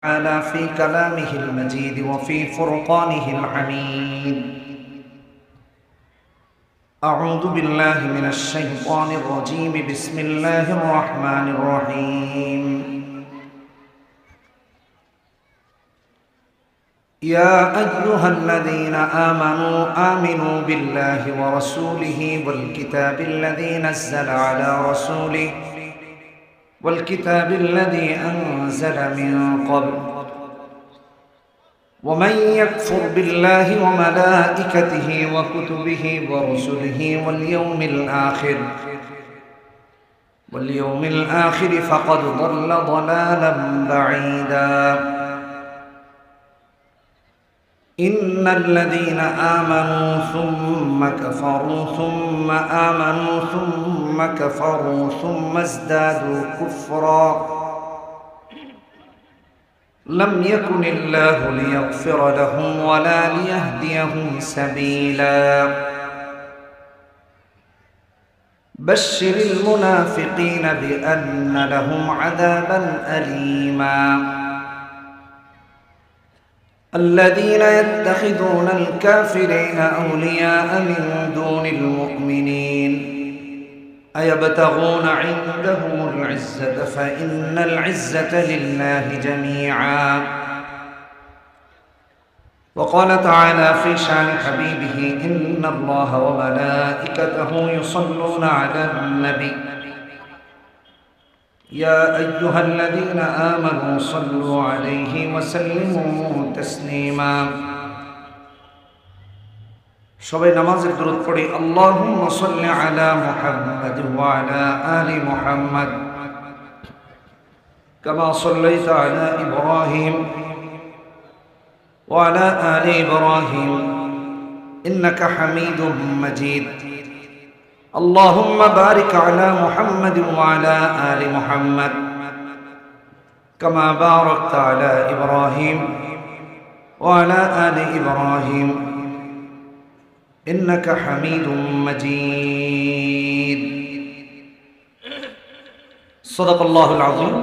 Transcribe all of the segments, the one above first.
تعالى في كلامه المجيد وفي فرقانه الحميد. أعوذ بالله من الشيطان الرجيم. بسم الله الرحمن الرحيم. يا أيها الذين آمنوا بالله ورسوله والكتاب الذي نزل على رسوله والكتاب الذي أنزل من قبل ومن يكفر بالله وملائكته وكتبه ورسله واليوم الآخر فقد ضل ضلالا بعيدا. إن الذين آمنوا ثم كفروا ثم آمنوا ثم كفروا ثم ازدادوا كفرا لم يكن الله ليغفر لهم ولا ليهديهم سبيلا. بشر المنافقين بأن لهم عذابا أليما. الذين يتخذون الكافرين أولياء من دون المؤمنين أيبتغون عندهم العزة فإن العزة لله جميعا. وقال تعالى في شأن حبيبه إن الله وملائكته يصلون على النبي يا أيها الذين آمنوا صلوا عليه وسلموا تسليما. সবাই নামাজের দরুদ পড়ি। আল্লাহুম্মা সাল্লি আলা মুহাম্মাদ ওয়া আলা আলি মুহাম্মাদ কামা সাল্লাইতা আলা ইব্রাহিম ওয়া আলা আলি ইব্রাহিম ইন্নাকা হামিদুম মাজিদ। اللهم بارك على محمد وعلى آل محمد كما باركت على إبراهيم وعلى آل إبراهيم إنك حميد مجيد. صدق الله العظيم.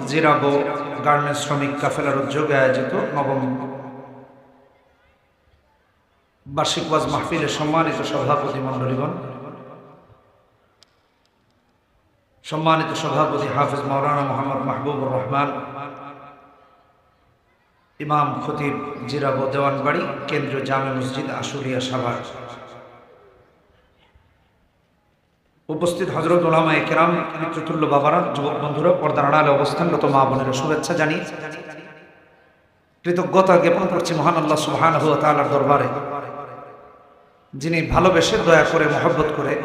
জিরাবো গার্মেন্টস শ্রমিক কাফেলার উদ্যোগে আয়োজিত নবম বার্ষিক ওয়াজ মাহফিলের সম্মানিত সভাপতি মণ্ডলীগণ, সম্মানিত সভাপতি হাফেজ মাওলানা মোহাম্মদ মাহবুবুর রহমান, ইমাম খতিব জিরাবো দেওয়ানবাড়ি কেন্দ্রীয় জামে মসজিদ আশুলিয়া সাভার, উপস্থিত হযরত উলামায়ে কেরাম, পিতৃতুল্য বাবারা, যুবক বন্ধুরা, পর্দার আড়ালে অবস্থানরত মা বোনেরা, শুভেচ্ছা জানিয়ে কৃতজ্ঞতা জ্ঞাপন করছি মহান আল্লাহ সুবহানাহু ওয়া তাআলার দরবারে, যিনি ভালোবেসে দয়া করে মহব্বত করে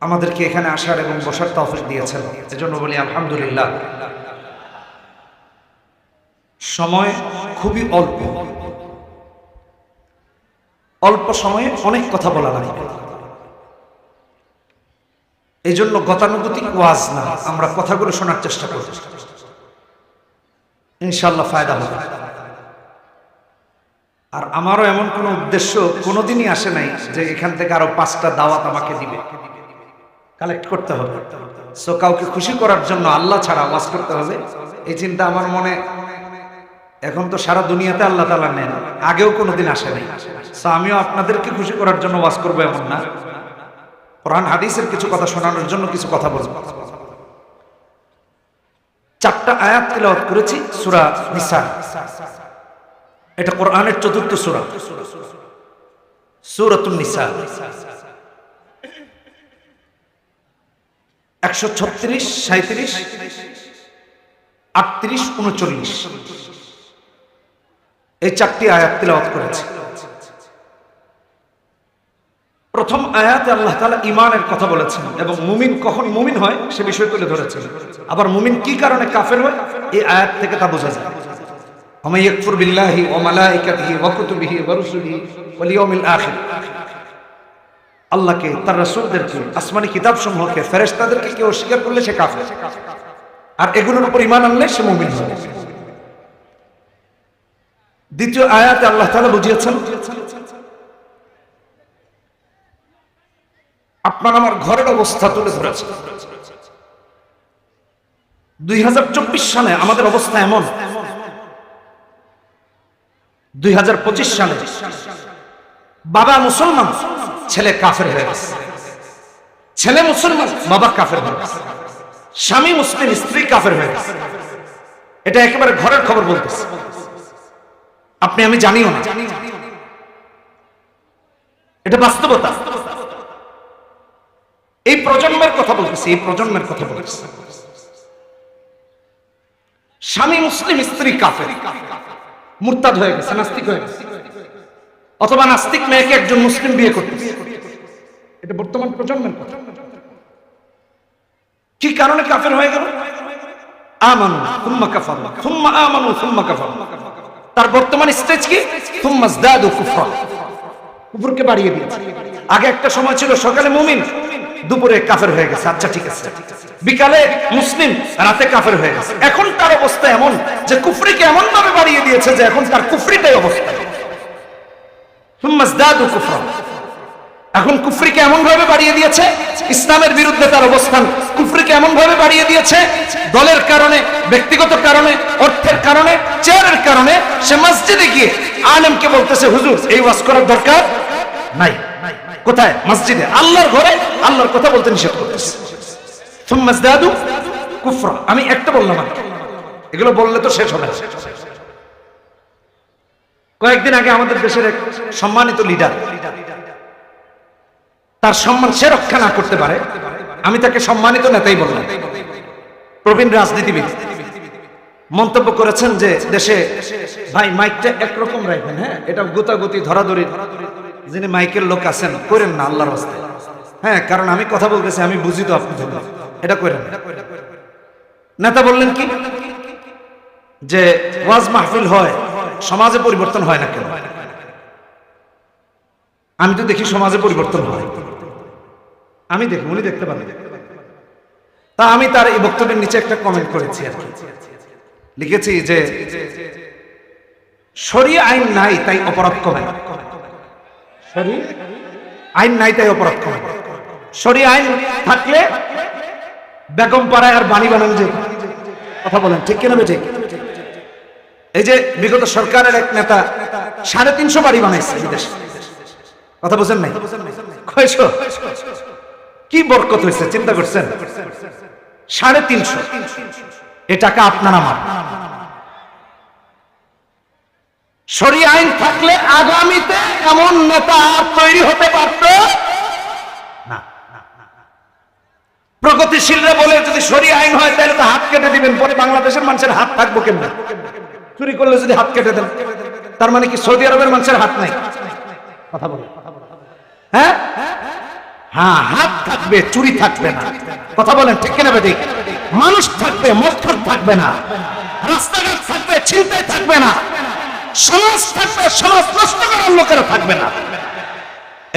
আমাদেরকে এখানে আসার এবং বসার তৌফিক দিয়েছেন। এজন্য বলি আলহামদুলিল্লাহ। সময় খুবই অল্প সময়ে অনেক কথা বলা লাগবে। এই জন্য গতানুগতিক ওয়াজ না, আমরা কথাগুলো শোনার চেষ্টা করব, ইনশাআল্লাহ ফায়দা হবে। আর আমারও এমন কোনো উদ্দেশ্য কোনোদিনই আসে নাই যে এখান থেকে আরো 5টা দাওয়াত আমাকে দিবে, কালেক্ট করতে হবে, সো কাউকে খুশি করার জন্য আল্লাহ ছাড়া ওয়াজ করতে হবে, এই চিন্তা আমার মনে এখন তো সারা দুনিয়াতে আল্লাহ তাআলা নেন, আগেও কোনোদিন আসে নাই। সো আমিও আপনাদেরকে খুশি করার জন্য ওয়াজ করবো এমন না, কোরআন হাদিসের কিছু কথা শোনানোর জন্য কিছু কথা বলবো। 4টা আয়াত তিলাওয়াত করেছি সূরা নিসা। এটা কোরআনের 4র্থ সূরা, সূরাতুন নিসা। 136, 37, 38, 39 এই 4টি আয়াত তিলাওয়াত করেছি। প্রথম আয়াতে আল্লাহ তাআলা ঈমানের কথা বলেছেন এবং মুমিন কখন মুমিন হয় সে বিষয় তুলে ধরেছেন। আবার মুমিন কি কারণে কাফের হয় এই আয়াত থেকে তা বোঝা যায়। ওয়া ইয়াকফুর বিল্লাহি ওয়া মালাইকাতিহি ওয়া কুতুবিহি ওয়া রুসুলিহি ওয়াল ইয়াউমিল আখির। আল্লাহকে, তার রাসূলদেরকে, আসমানি কিতাবসমূহকে, ফেরেশতাদেরকে কেউ অস্বীকার করলে সে কাফের, আর এগুলোর উপর ঈমান আনলে সে মুমিন হবে। দ্বিতীয় আয়াতে আল্লাহ তাআলা বুঝিয়েছেন আপনার আমার ঘরের অবস্থা তুলে ধরেছে। 2024 সালে আমাদের অবস্থা এমন, 2025 সালে বাবা মুসলমান, ছেলে কাফের হয়ে গেছে, ছেলে মুসলমান, বাবা কাফের হয়ে গেছে, স্বামী মুসলিম, স্ত্রী কাফের হয়ে গেছে। এটা একেবারে ঘরের খবর বলতেছে, আপনি আমি জানিও না, এটা বাস্তবতা। এই প্রজন্মের কথা বলতেছি, এই প্রজন্মের কথা বলতেছি। স্বামী মুসলিম, স্ত্রী কাফের, মুরতাদ হয়ে গেছে, নাস্তিক হয়ে গেছে, অথবা নাস্তিক মেয়েকে একজন মুসলিম বিয়ে করতেছে। এটা বর্তমান প্রজন্মের কথা। কি কারণে কাফের হয়ে গেল? আমানু সুম্মা কাফারু সুম্মা আমানু সুম্মা কাফারু। তার বর্তমান স্টেজ কি? সুম্মা যাদু কুফরা, কুফরকে বাড়িয়ে দিয়েছে। আগে একটা সময় ছিল সকালে মুমিন, দুপুরে কাফের হয়ে গেছে, আচ্ছা ঠিক আছে, বিকালে মুসলিম, রাতে কাফের হয়ে গেছে। এখন তার অবস্থা এমন যে কুফরিকে এমন ভাবে বাড়িয়ে দিয়েছে যে এখন তার কুফরিটাই অবস্থা। সুম্মা যাদু কুফরা, এখন কুফরিকে এমন ভাবে বাড়িয়ে দিয়েছে, ইসলামের বিরুদ্ধে তার অবস্থান কুফরিকে এমন ভাবে বাড়িয়ে দিয়েছে, দলের কারণে, ব্যক্তিগত কারণে, অর্থের কারণে, চেয়ারের কারণে সে মসজিদে গিয়ে আলেমকে বলতেছে হুজুর এই ওয়াজ করার দরকার নাই। কোথায়? মসজিদে, আল্লাহর ঘরে আল্লাহর কথা বলতে নিষেধ করতেছে। সুম্মা যাদু কুফরা। আমি একটা বললাম, এগুলো বললে তো শেষ হবে না। কয়েকদিন আগে আমাদের দেশের এক সম্মানিত লিডার, তার সম্মান সে রক্ষা না করতে পারে, আমি তাকে সম্মানিত নেতাই বললাম, প্রবীণ রাজনীতিবিদ, মন্তব্য করেছেন যে দেশে ভাই মাইকটা একরকম রাখবেন, হ্যাঁ এটা গোতাগতি ধরাধরি, যিনি মাইকের লোক আছেন করেন না আল্লাহর রাস্তায়, হ্যাঁ কারণ আমি কথা বলতেছি, আমি বুঝি তো আপনি এটা করেন। নেতা বললেন কি যে ওয়াজ মাহফিল হয়, সমাজে পরিবর্তন হয় না কেন? আমি তো দেখি সমাজে পরিবর্তন হয়, আমি দেখি, উনি দেখতে পারেন। তা আমি তার এই বক্তব্যের নিচে একটা কমেন্ট করেছি, আর লিখেছি যে শরীয়ত আইন নাই তাই অপরাধ কমে না। শরীয়ত আইন নাই তাই অপরাধ কমে না। শরীয়ত আইন থাকলে বেগম পাড়ায় আর বাণী বানানো যেত। কথা বলেন ঠিক কিনা বেঠিক? এই যে বিগত সরকারের এক নেতা 350 বাড়ি বানাইছে বিদেশে, কথা বুঝেন নাই? কয়শো? কি বরকত হয়েছে চিন্তা করছেন? 350। এ টাকা আপনার আমার। শরীয়ত আইন থাকলে আগামীতে এমন নেতা আর তৈরি হতে পারত না। প্রগতিশীলরা বলে যদি শরীয়ত আইন হয় তাহলে তো হাত কেটে দিবেন, পরে বাংলাদেশের মানুষের হাত থাকবো কেমন? চুরি করলে যদি হাত কেটে দেন, তার মানে কি সৌদি আরবের মানুষের হাত নাই? কথা বলে, হ্যাঁ হ্যাঁ হাত থাকবে, চুরি থাকবে না। কথা বলেন ঠিক কিনা বেঠিক? মানুষ থাকবে, মক্তব থাকবে না, রাস্তাঘাট থাকবে, ছিনতাই থাকবে না, সমাজ থাকবে, সমাজ নষ্ট করার লোকেরা থাকবে না।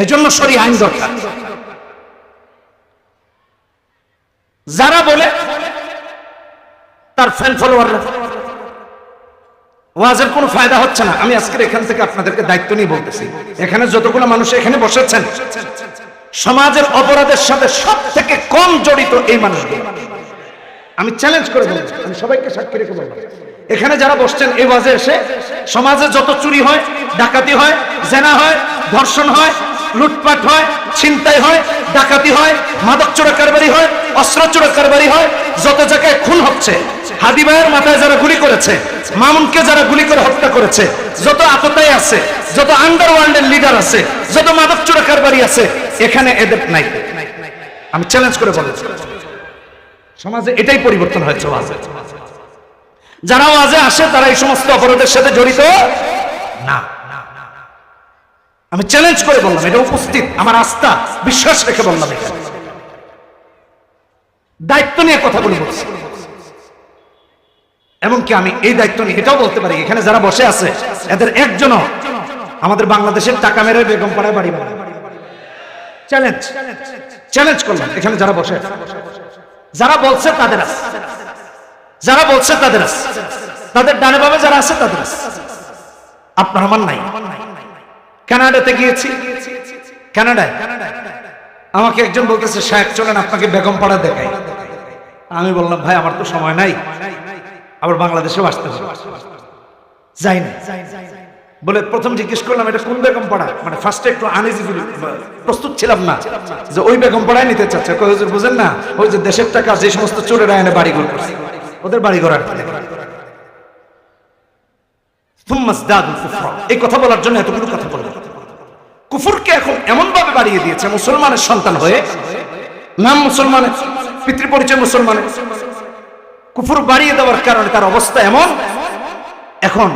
এজন্য শরীয়ত আইন দরকার। যারা বলে তার ফ্যান ফলোয়াররা ওয়াজের কোনো ফায়দা হচ্ছে না, আমি আজকে এখান থেকে আপনাদেরকে দায়িত্ব নিয়ে বলতেছি, এখানে যতগুলো মানুষ এখানে বসেছেন সমাজের অপরাধের সাথে সব থেকে কম জড়িত এই মানুষগুলো। আমি চ্যালেঞ্জ করে বলছি, আমি সবাইকে সাক্ষী রেখে বলবো, এখানে যারা বসছেন এই ওয়াজে এসে সমাজে যত চুরি হয়, ডাকাতি হয়, জেনা হয়, ধর্ষণ হয়, লুটপাট হয়, ছিনতাই হয়, ডাকাতি হয়, মাদক চোরা কারবারি হয়, অস্ত্র চোরা কারবারি হয়, যত জায়গায় খুন হচ্ছে, হাদি ভাইয়ের মাথায় যারা গুলি করেছে, মামুনকে যারা গুলি করে হত্যা করেছে, যত আততায়ী আছে, যত আন্ডারওয়ার্ল্ডের লিডার আছে, যত মাদক চোরা কারবারি আছে, এখানে এদের নাই। আমি চ্যালেঞ্জ করে বলছি, সমাজে এটাই পরিবর্তন হয়েছে ওয়াজে। যারা ওয়াজে আসে তারা এই সমস্ত অপরাধের সাথে জড়িত না। আমি চ্যালেঞ্জ করে বললাম, এটা উপস্থিত, আমার আস্থা বিশ্বাস রেখে বললাম, এটা দায়িত্ব নিয়ে কথাগুলো বলছি। এমনকি আমি এই দায়িত্ব নিয়ে এটাও বলতে পারি, এখানে যারা বসে আছে এদের একজনও আমাদের বাংলাদেশের টাকা মেরে বেগম পাড়ায় বাড়ি বানায়। চ্যালেঞ্জ করলাম, এখানে যারা বসে আছে, যারা বলছে তাদের আছে, যারা বলছে তাদের আছে, তাদের ডানে বামে যারা আছে তাদের আছে, আপনার আমার নাই। কানাডাতে গিয়েছি, কানাডায় আমাকে একজন বলতেছে শায়েখ চলেন আপনাকে বেগম পাড়া দেখাই। আমি বললাম ভাই আমার তো সময় নাই, আবার বাংলাদেশেও আসতে হবে, যাই না। বলে প্রথম জিজ্ঞেস করলাম এটা কোন বেগম পাড়া, মানে ফার্স্টে একটু আনইজি প্রস্তুত ছিলাম না যে ওই বেগম পাড়ায় নিতে চাচ্ছে। কই হুজুর বুঝেন না, ওই যে দেশের টাকা যে সমস্ত চোরেরা এনে বাড়িঘর করছে ওদের বাড়িঘর আর এই কথা বলার জন্য এতগুলো কথা বললাম। কুফরকে এখন এমন ভাবে বাড়িয়ে দিয়েছে, মুসলমানের সন্তান হয়ে নাম মুসলমানের, পিতৃ পরিচয় মুসলমানের, কুফর বাড়িয়ে দেওয়ার কারণে তার অবস্থা এমন, এখন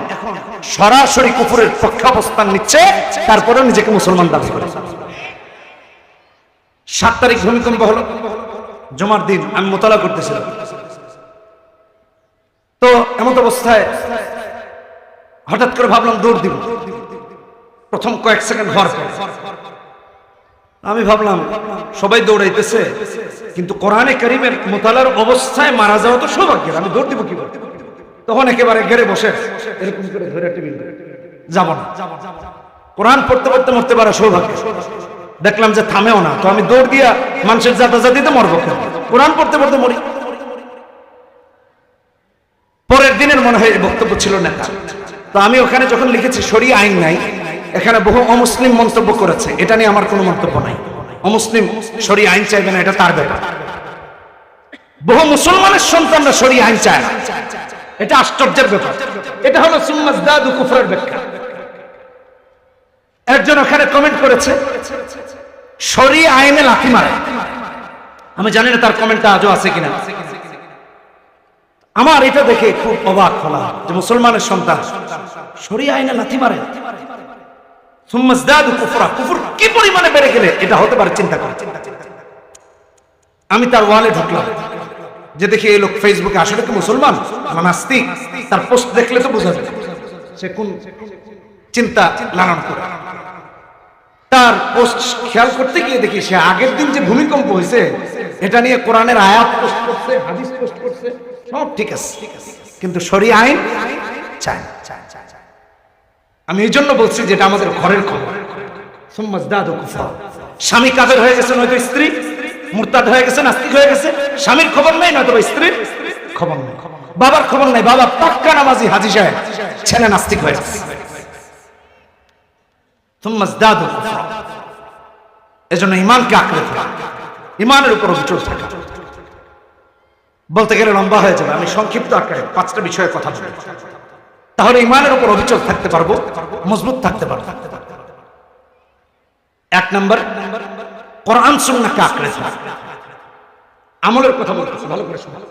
সরাসরি কুফরের পক্ষে অবস্থান নিচ্ছে, তারপরেও নিজেকে মুসলমান দাবি করে। 7 তারিখ ভূমিকম্প হলো, জুমার দিন আমি মোতালা করতেছিলাম। তো এমন অবস্থায় হঠাৎ করে ভাবলাম দৌড় দিব। প্রথম কয়েক সেকেন্ড হওয়ার পর আমি ভাবলাম সবাই দৌড়াইতেছে, কিন্তু কোরআনে কারীমের মোতালার অবস্থায় মারা যাওয়া তো সৌভাগ্যের, আমি দৌড় দিব কিভাবে? তখন একেবারে ঘেরে বসে এরকম করে ধরে টেবিল যাব না, কোরআন পড়তে পড়তে মরতে পারা সৌভাগ্য। দেখলাম যে থামেও না, তো আমি দৌড় দিয়া মানুষের জাতাজাতিতে মরবো কেন, কোরআন পড়তে পড়তে মরি। পরের দিনের মনে হয় বক্তব্য ছিল না, তো আমি ওখানে যখন লিখেছি শরীয়ত আইন নাই, এখানে বহু অমুসলিম মন্তব্য করেছে, এটা নিয়ে আমার কোনো মন্তব্য নাই। অমুসলিম শরীয়ত আইন চাইবে না, এটা তার ব্যাপার। বহু মুসলমানের সন্তানরা শরীয়ত আইন চায় না, এটা আশ্চর্যের ব্যাপার। এটা হলো সুম্মাজদাদু কুফরের ব্যাখ্যা। একজন ওখানে কমেন্ট করেছে শরীয়ত আইনে লাথি মারে, আমি জানি না তার কমেন্টটা আজও আছে কিনা। আমার এটা দেখে খুব অবাক হলাম যে মুসলমানের সন্তান শরীয়ত আইনে লাথি মারে। সুম্মাজদাদু কুফরা, কুফর কি পরিমাণে বেড়ে গেলে এটা হতে পারে চিন্তা করে। আমি তার ওয়ালে ঢুকলাম, যে দেখি এই লোক ফেসবুকে আসলে কি মুসলমান না নাস্তিক, তার পোস্ট দেখলে তো বোঝা যায় সে কোন চিন্তা লালন করে। তার পোস্ট খেয়াল করতে গিয়ে দেখি সে আগের দিন যে ভূমিকম্প হয়েছে এটা নিয়ে কোরআনের আয়াত পোস্ট করছে, হাদিস পোস্ট করছে, সব ঠিক আছে, কিন্তু শরীয়ত আইন চায়। আমি এই জন্য বলছি যেটা আমাদের ঘরের খবর। সুম্মাজদাদু কুফরা, স্বামী কাফের হয়ে গেছে, নয়তো স্ত্রী মুরতাদ হয়ে গেছে, নাস্তিক হয়ে গেছে, স্বামীর খবর নাই, নয়তো স্ত্রীর খবর নাই, বাবার খবর নাই, বাবা পাক্কা নামাজি হাজী সাহেব, ছেলে নাস্তিক হয়ে গেছে। সুম্মাজদাদু কুফরা, এজন্য ঈমানকে আঁকড়ে ধরা, ঈমানের উপর অবিচল থাকা। বলতে গেলে লম্বা হয়ে যাবে, আমি সংক্ষিপ্ত আকারে 5টা বিষয়ে কথা বলবো, তাহলে ঈমানের উপর অবিচল থাকতে পারবো, মজবুত থাকতে পারবো। 1 নম্বর, কোরআন সুন্নাহকে আঁকড়ে ধরা। আমলের কথা বলতেছি, ভালো করে শুনুন।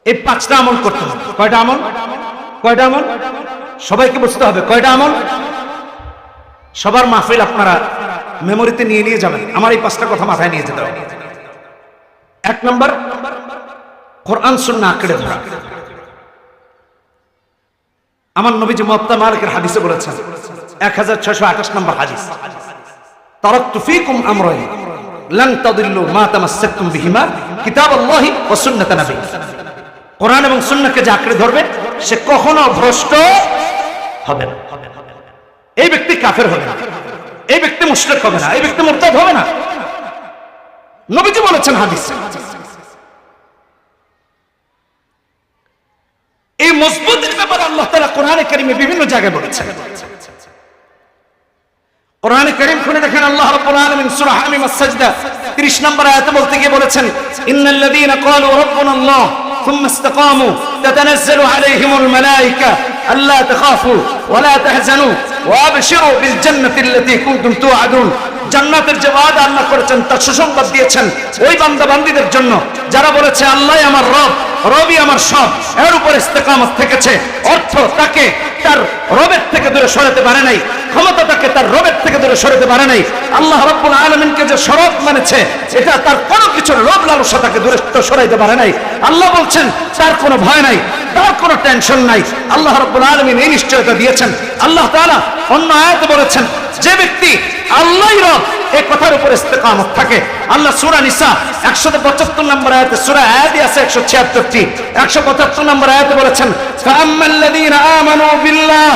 এই 5টা আমল করতে হবে। কয়টা আমল? কয়টা আমল? সবাইকে বুঝতে হবে কয়টা আমল। সবার মাহফিল আপনারা মেমোরিতে নিয়ে নিয়ে যাবেন, আমার এই 5টা কথা মাথায় নিয়ে যেতে হবে। 1 নম্বর, কোরআন সুন্নাহ আঁকড়ে ধরা। আমার নবীজি মুওয়াত্তা মালিকের হাদিসে বলেছেন, 1628 নম্বর হাদিস, তারাকতু ফীকুম আমরাইন লান তাদিল্লু মা তামাসসাকতুম বিহিমা কিতাবাল্লাহি ওয়া সুন্নাত নবী। কোরআন এবং সুন্নাহকে যে আঁকড়ে ধরবে সে কখনো ভ্রষ্ট হবে না। এই ব্যক্তি কাফের হবে না, এই ব্যক্তি মুশরিক হবে না, এই ব্যক্তি মুরতাদ হবে না। নবীজি বলেছেন হাদিসে। এই মজবুতের ব্যাপারে আল্লাহ তাআলা কোরআনে কারীমে বিভিন্ন জায়গায় বলেছেন। কোরআনে কারীম খুলে দেখেন, আল্লাহ রাব্বুল আলামিন সূরা হামিম আস-সাজদা 30 নম্বর আয়াতে বলতে গিয়ে বলেছেন, ইন্নাল্লাযীনা ক্বালু রাব্বুনাল্লাহ থুম্মা ইসতাকামু তাতানাজ্জালু আলাইহিমুল মালায়েকা আল্লা তাখাফু ওয়া লা তাহজানু ওয়া আবশিরু বিল জান্নাতি আল্লাতী কুনতুম তুআদুন। জান্নাতের যে ওয়াদা আল্লাহ করেছেন তার সুসংবাদ দিয়েছেন ওই বান্দা বান্দীদের জন্য যারা বলেছে আল্লাহই আমার রব, রবই আমার সব, এর উপর ইস্তেকামত থেকেছে। অর্থ তাকে তার রবের থেকে দূরে সরাতে পারে নাই, ক্ষমতা তাকে তার রবের থেকে দূরে সরাতে পারে নাই। আল্লাহ রাব্বুল আলামিনকে যে শরত মানেছে এটা তার কোনো কিছুর লোভ লালসা তাকে দূরে সরাইতে পারে নাই। আল্লাহ বলছেন তার কোনো ভয় নাই, তার কোনো টেনশন নাই। আল্লাহ রাব্বুল আলামিন এই নিশ্চয়তা দিয়েছেন। আল্লাহ তাআলা অন্য আয়াতে বলেছেন, যে ব্যক্তি আল্লাহই রব এই কথার উপর ইস্তেকামত থাকে। আল্লাহ সূরা নিসা 175 নম্বর আয়াতে, সূরা আয়াত আছে 176টি, 175 নম্বর আয়াতে বলেছেন, ফাআম্মাল্লাযীনা আমানু বিল্লাহ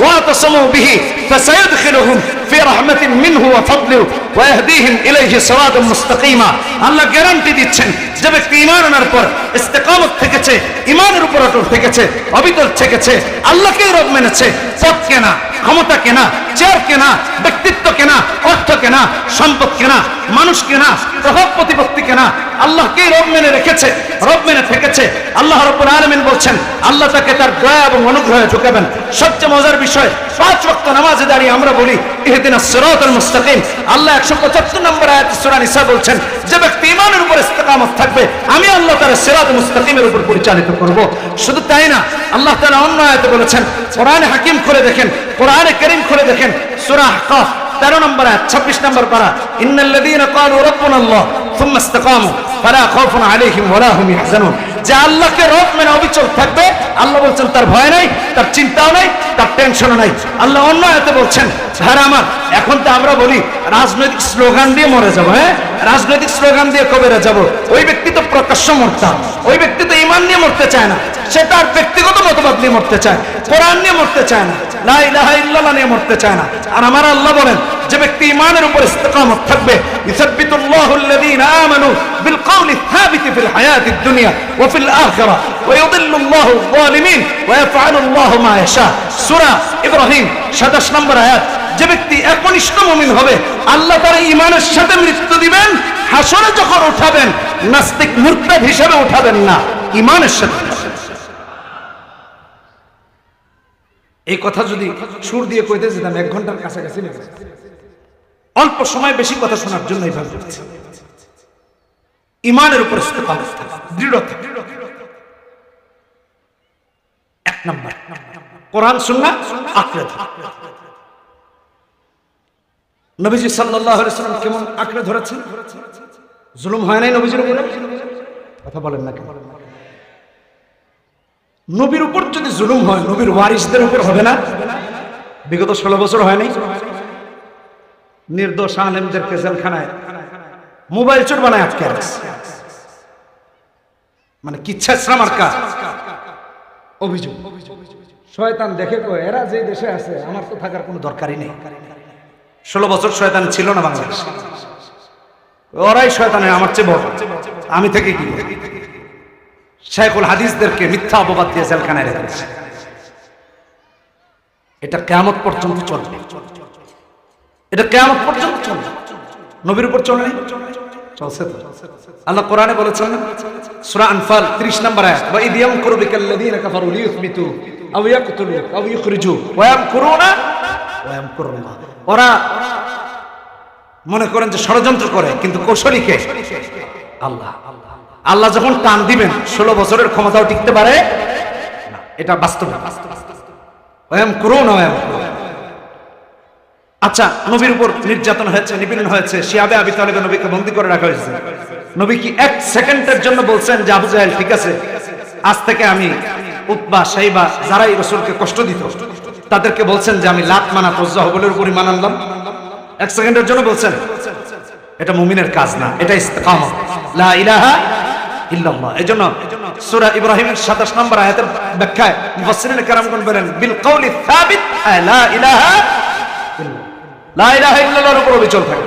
ওয়াতাসামু বিহি ফাসায়ুদখিলুহুম ফি রাহমাতিন মিনহু ওয়া ফাদলিহি ওয়া ইয়াহদিহিম ইলাইহি সিরাতাম মুস্তাকিমা। আল্লাহ গ্যারান্টি দিচ্ছেন যে ব্যক্তি ঈমান আনার পর ইস্তেকামত থেকেছে, ঈমানের উপর অটল থেকেছে, অবিচল থেকেছে, আল্লাহকে রব মেনেছে, পদ কেনা, ক্ষমতা কেনা, চেয়ার কেনা, ব্যক্তিত্ব কেনা, অর্থ কেনা, সম্পদ কেনা, মানুষ কেনা, প্রভাব প্রতিপত্তি কেনা, আল্লাহকে রব মেনে রেখেছে, রব মেনে থেকেছে, আল্লাহ রাব্বুল আলামিন বলছেন আল্লাহ তাকে তার দয়া এবং অনুগ্রহে ঢুকাবেন। সবচেয়ে মজার বিষয়, 5 ওয়াক্ত নামাজে দাঁড়িয়ে আমরা বলি ইহদিনাস সিরাতাল মুস্তাকিম। আল্লাহ 175 নম্বর আয়াতে সূরা নিসা বলছেন যে ব্যক্তি ঈমানের উপর ইস্তেকামত থাকবে আমি আল্লাহ তার সিরাতুল মুস্তাকিমের উপর পরিচালিত করব। শুধু তাই না, আল্লাহ তাআলা অন্য আয়াতে বলেছেন, কোরআনে হাকিম খুলে দেখেন, কোরআনে কারীম খুলে দেখেন, সূরা আহকাফ 13 নম্বর আয়াত 26 নম্বর পারা, ইন্নাল্লাযীনা ক্বালু রাব্বুনাল্লাহ সুম্মা ইসতাকামু ফালা খাউফুন আলাইহিম ওয়ালা হুম ইয়াহজানুন। যে আল্লাহকে রব মেনে অবিচল থাকবে, আল্লাহ বলছেন তার ভয় নাই, তার চিন্তাও নাই, তার টেনশনও নাই। আল্লাহ অন্য আয়াতে বলছেন, ভাইরা আমার, এখন তো আমরা বলি রাজনৈতিক স্লোগান দিয়ে মরে যাব, হ্যাঁ, রাজনৈতিক স্লোগান দিয়ে কবরে যাব। ওই ব্যক্তি তো প্রকাশ্য মরতা, ওই ব্যক্তি তো ঈমান নিয়ে মরতে চায় না, সে তার ব্যক্তিগত মতবাদ নিয়ে মরতে চায়, কোরআন নিয়ে মরতে চায় না, লা ইলাহা ইল্লাল্লাহ নিয়ে মরতে চায় না। আর আমার আল্লাহ বলেন যে ব্যক্তি ঈমানের উপর ইস্তেকামত থাকবে, ইসাব্বিতুল্লাহু আল্লাযীনা আমানু বিল কওলি সাবিতি ফিল হায়াতিদ দুনিয়া ওয়া ফিল আখিরাহ ওয়া ইউদিল্লুল্লাহু যালিমিন ওয়া ইয়াফআলুল্লাহু মা ইয়াশা। সূরা ইব্রাহিম 27 নম্বর আয়াত। যে ব্যক্তি একনিষ্ঠ মুমিন হবে আল্লাহ তার ঈমানের সাথে মৃত্যু দিবেন, হাসরে যখন উঠাবেন নাস্তিক মুরতাদ হিসেবে উঠাবেন না, ঈমানের সাথে। এই কথা যদি সুর দিয়ে কইতে যেতাম 1 ঘন্টার কাছাকাছি লেগে যেত। অল্প সময় বেশি কথা শোনার জন্য এইভাবে বলছি। ঈমানের উপর ইস্তেকামত থাকা, দৃঢ়তা। 1 নাম্বার কোরআন সুন্নাহ আঁকড়ে ধরা। নবীজি সাল্লাল্লাহু আলাইহি ওয়াসাল্লাম কেমন আঁকড়ে ধরেছেন? জুলুম হয় নাই নবীজির উপর? কথা বলেন না কেন? নবীর উপর যদি জুলুম হয় নবীর ওয়ারিসদের উপর হবে না? বিগত 16 বছর হয় নাই নির্দোষ আলেমদেরকে জেলখানায় মোবাইল চোর বানায় আটকে রাখছে, মানে কিচ্ছা মার্কা অভিযোগ। শয়তান দেখে কয় এরা যে দেশে আছে আমার তো থাকার কোনো দরকারই নেই। 16 বছর শয়তান ছিল না বাংলাদেশে, ওরাই শয়তানের আমার চেয়ে বড়, আমি থেকে কি? শাইখুল হাদিসদেরকে মিথ্যা অপবাদ দিয়ে জেলখানায় রেখেছে। এটা কিয়ামত পর্যন্ত চলবে, এটা কিয়ামত পর্যন্ত চলবে। নবীর উপর চলে নাই? চলছে তো। আল্লাহ কোরআনে বলেছেন সূরা আনফাল 30 নম্বর আয়াত, ওয়া ইদ ইয়ামকুরু বিকাল্লাযীনা কাফারু লিইউসবিতু আও ইয়াকতুলু আও ইখরিজু ওয়া ইয়ামকুরুনা ওয়া ইয়ামকুরুল্লাহ। ওরা মনে করেন যে ষড়যন্ত্র করে, কিন্তু কৌশলী কে? আল্লাহ। আল্লাহ যখন টান দিবেন 16 বছরের ক্ষমতাও টিকতে পারে না, এটা বাস্তব। আচ্ছা, নবীর উপর নির্যাতন হয়েছে, নিপীড়ন হয়েছে, শিয়াবে আবি তালেবে নবীকে বন্দী করে রাখা হয়েছে। নবী কি 1 সেকেন্ডের জন্য বলছেন যে আবু জাহেল ঠিক আছে, আজ থেকে আমি উতবা শাইবা যারাই রাসূলকে কষ্ট দিত তাদেরকে বলছেন যে আমি লাত মানাত উজ্জা হুবলের উপর ঈমান আনলাম? 1 সেকেন্ডের জন্য বলছেন? এটা মুমিনের কাজ না, এটা ইস্তেকামত, লা ইলাহা ইল্লাল্লাহ। এজন্য সূরা ইব্রাহিমের 27 নম্বর আয়াতের ব্যাখ্যায় মুফাসসিরিন কেরামগণ বলেন বিল কওলি সাবিত লা ইলাহা ইল্লাল্লাহ, লা ইলাহা ইল্লাল্লাহর উপর অবিচল থাকে।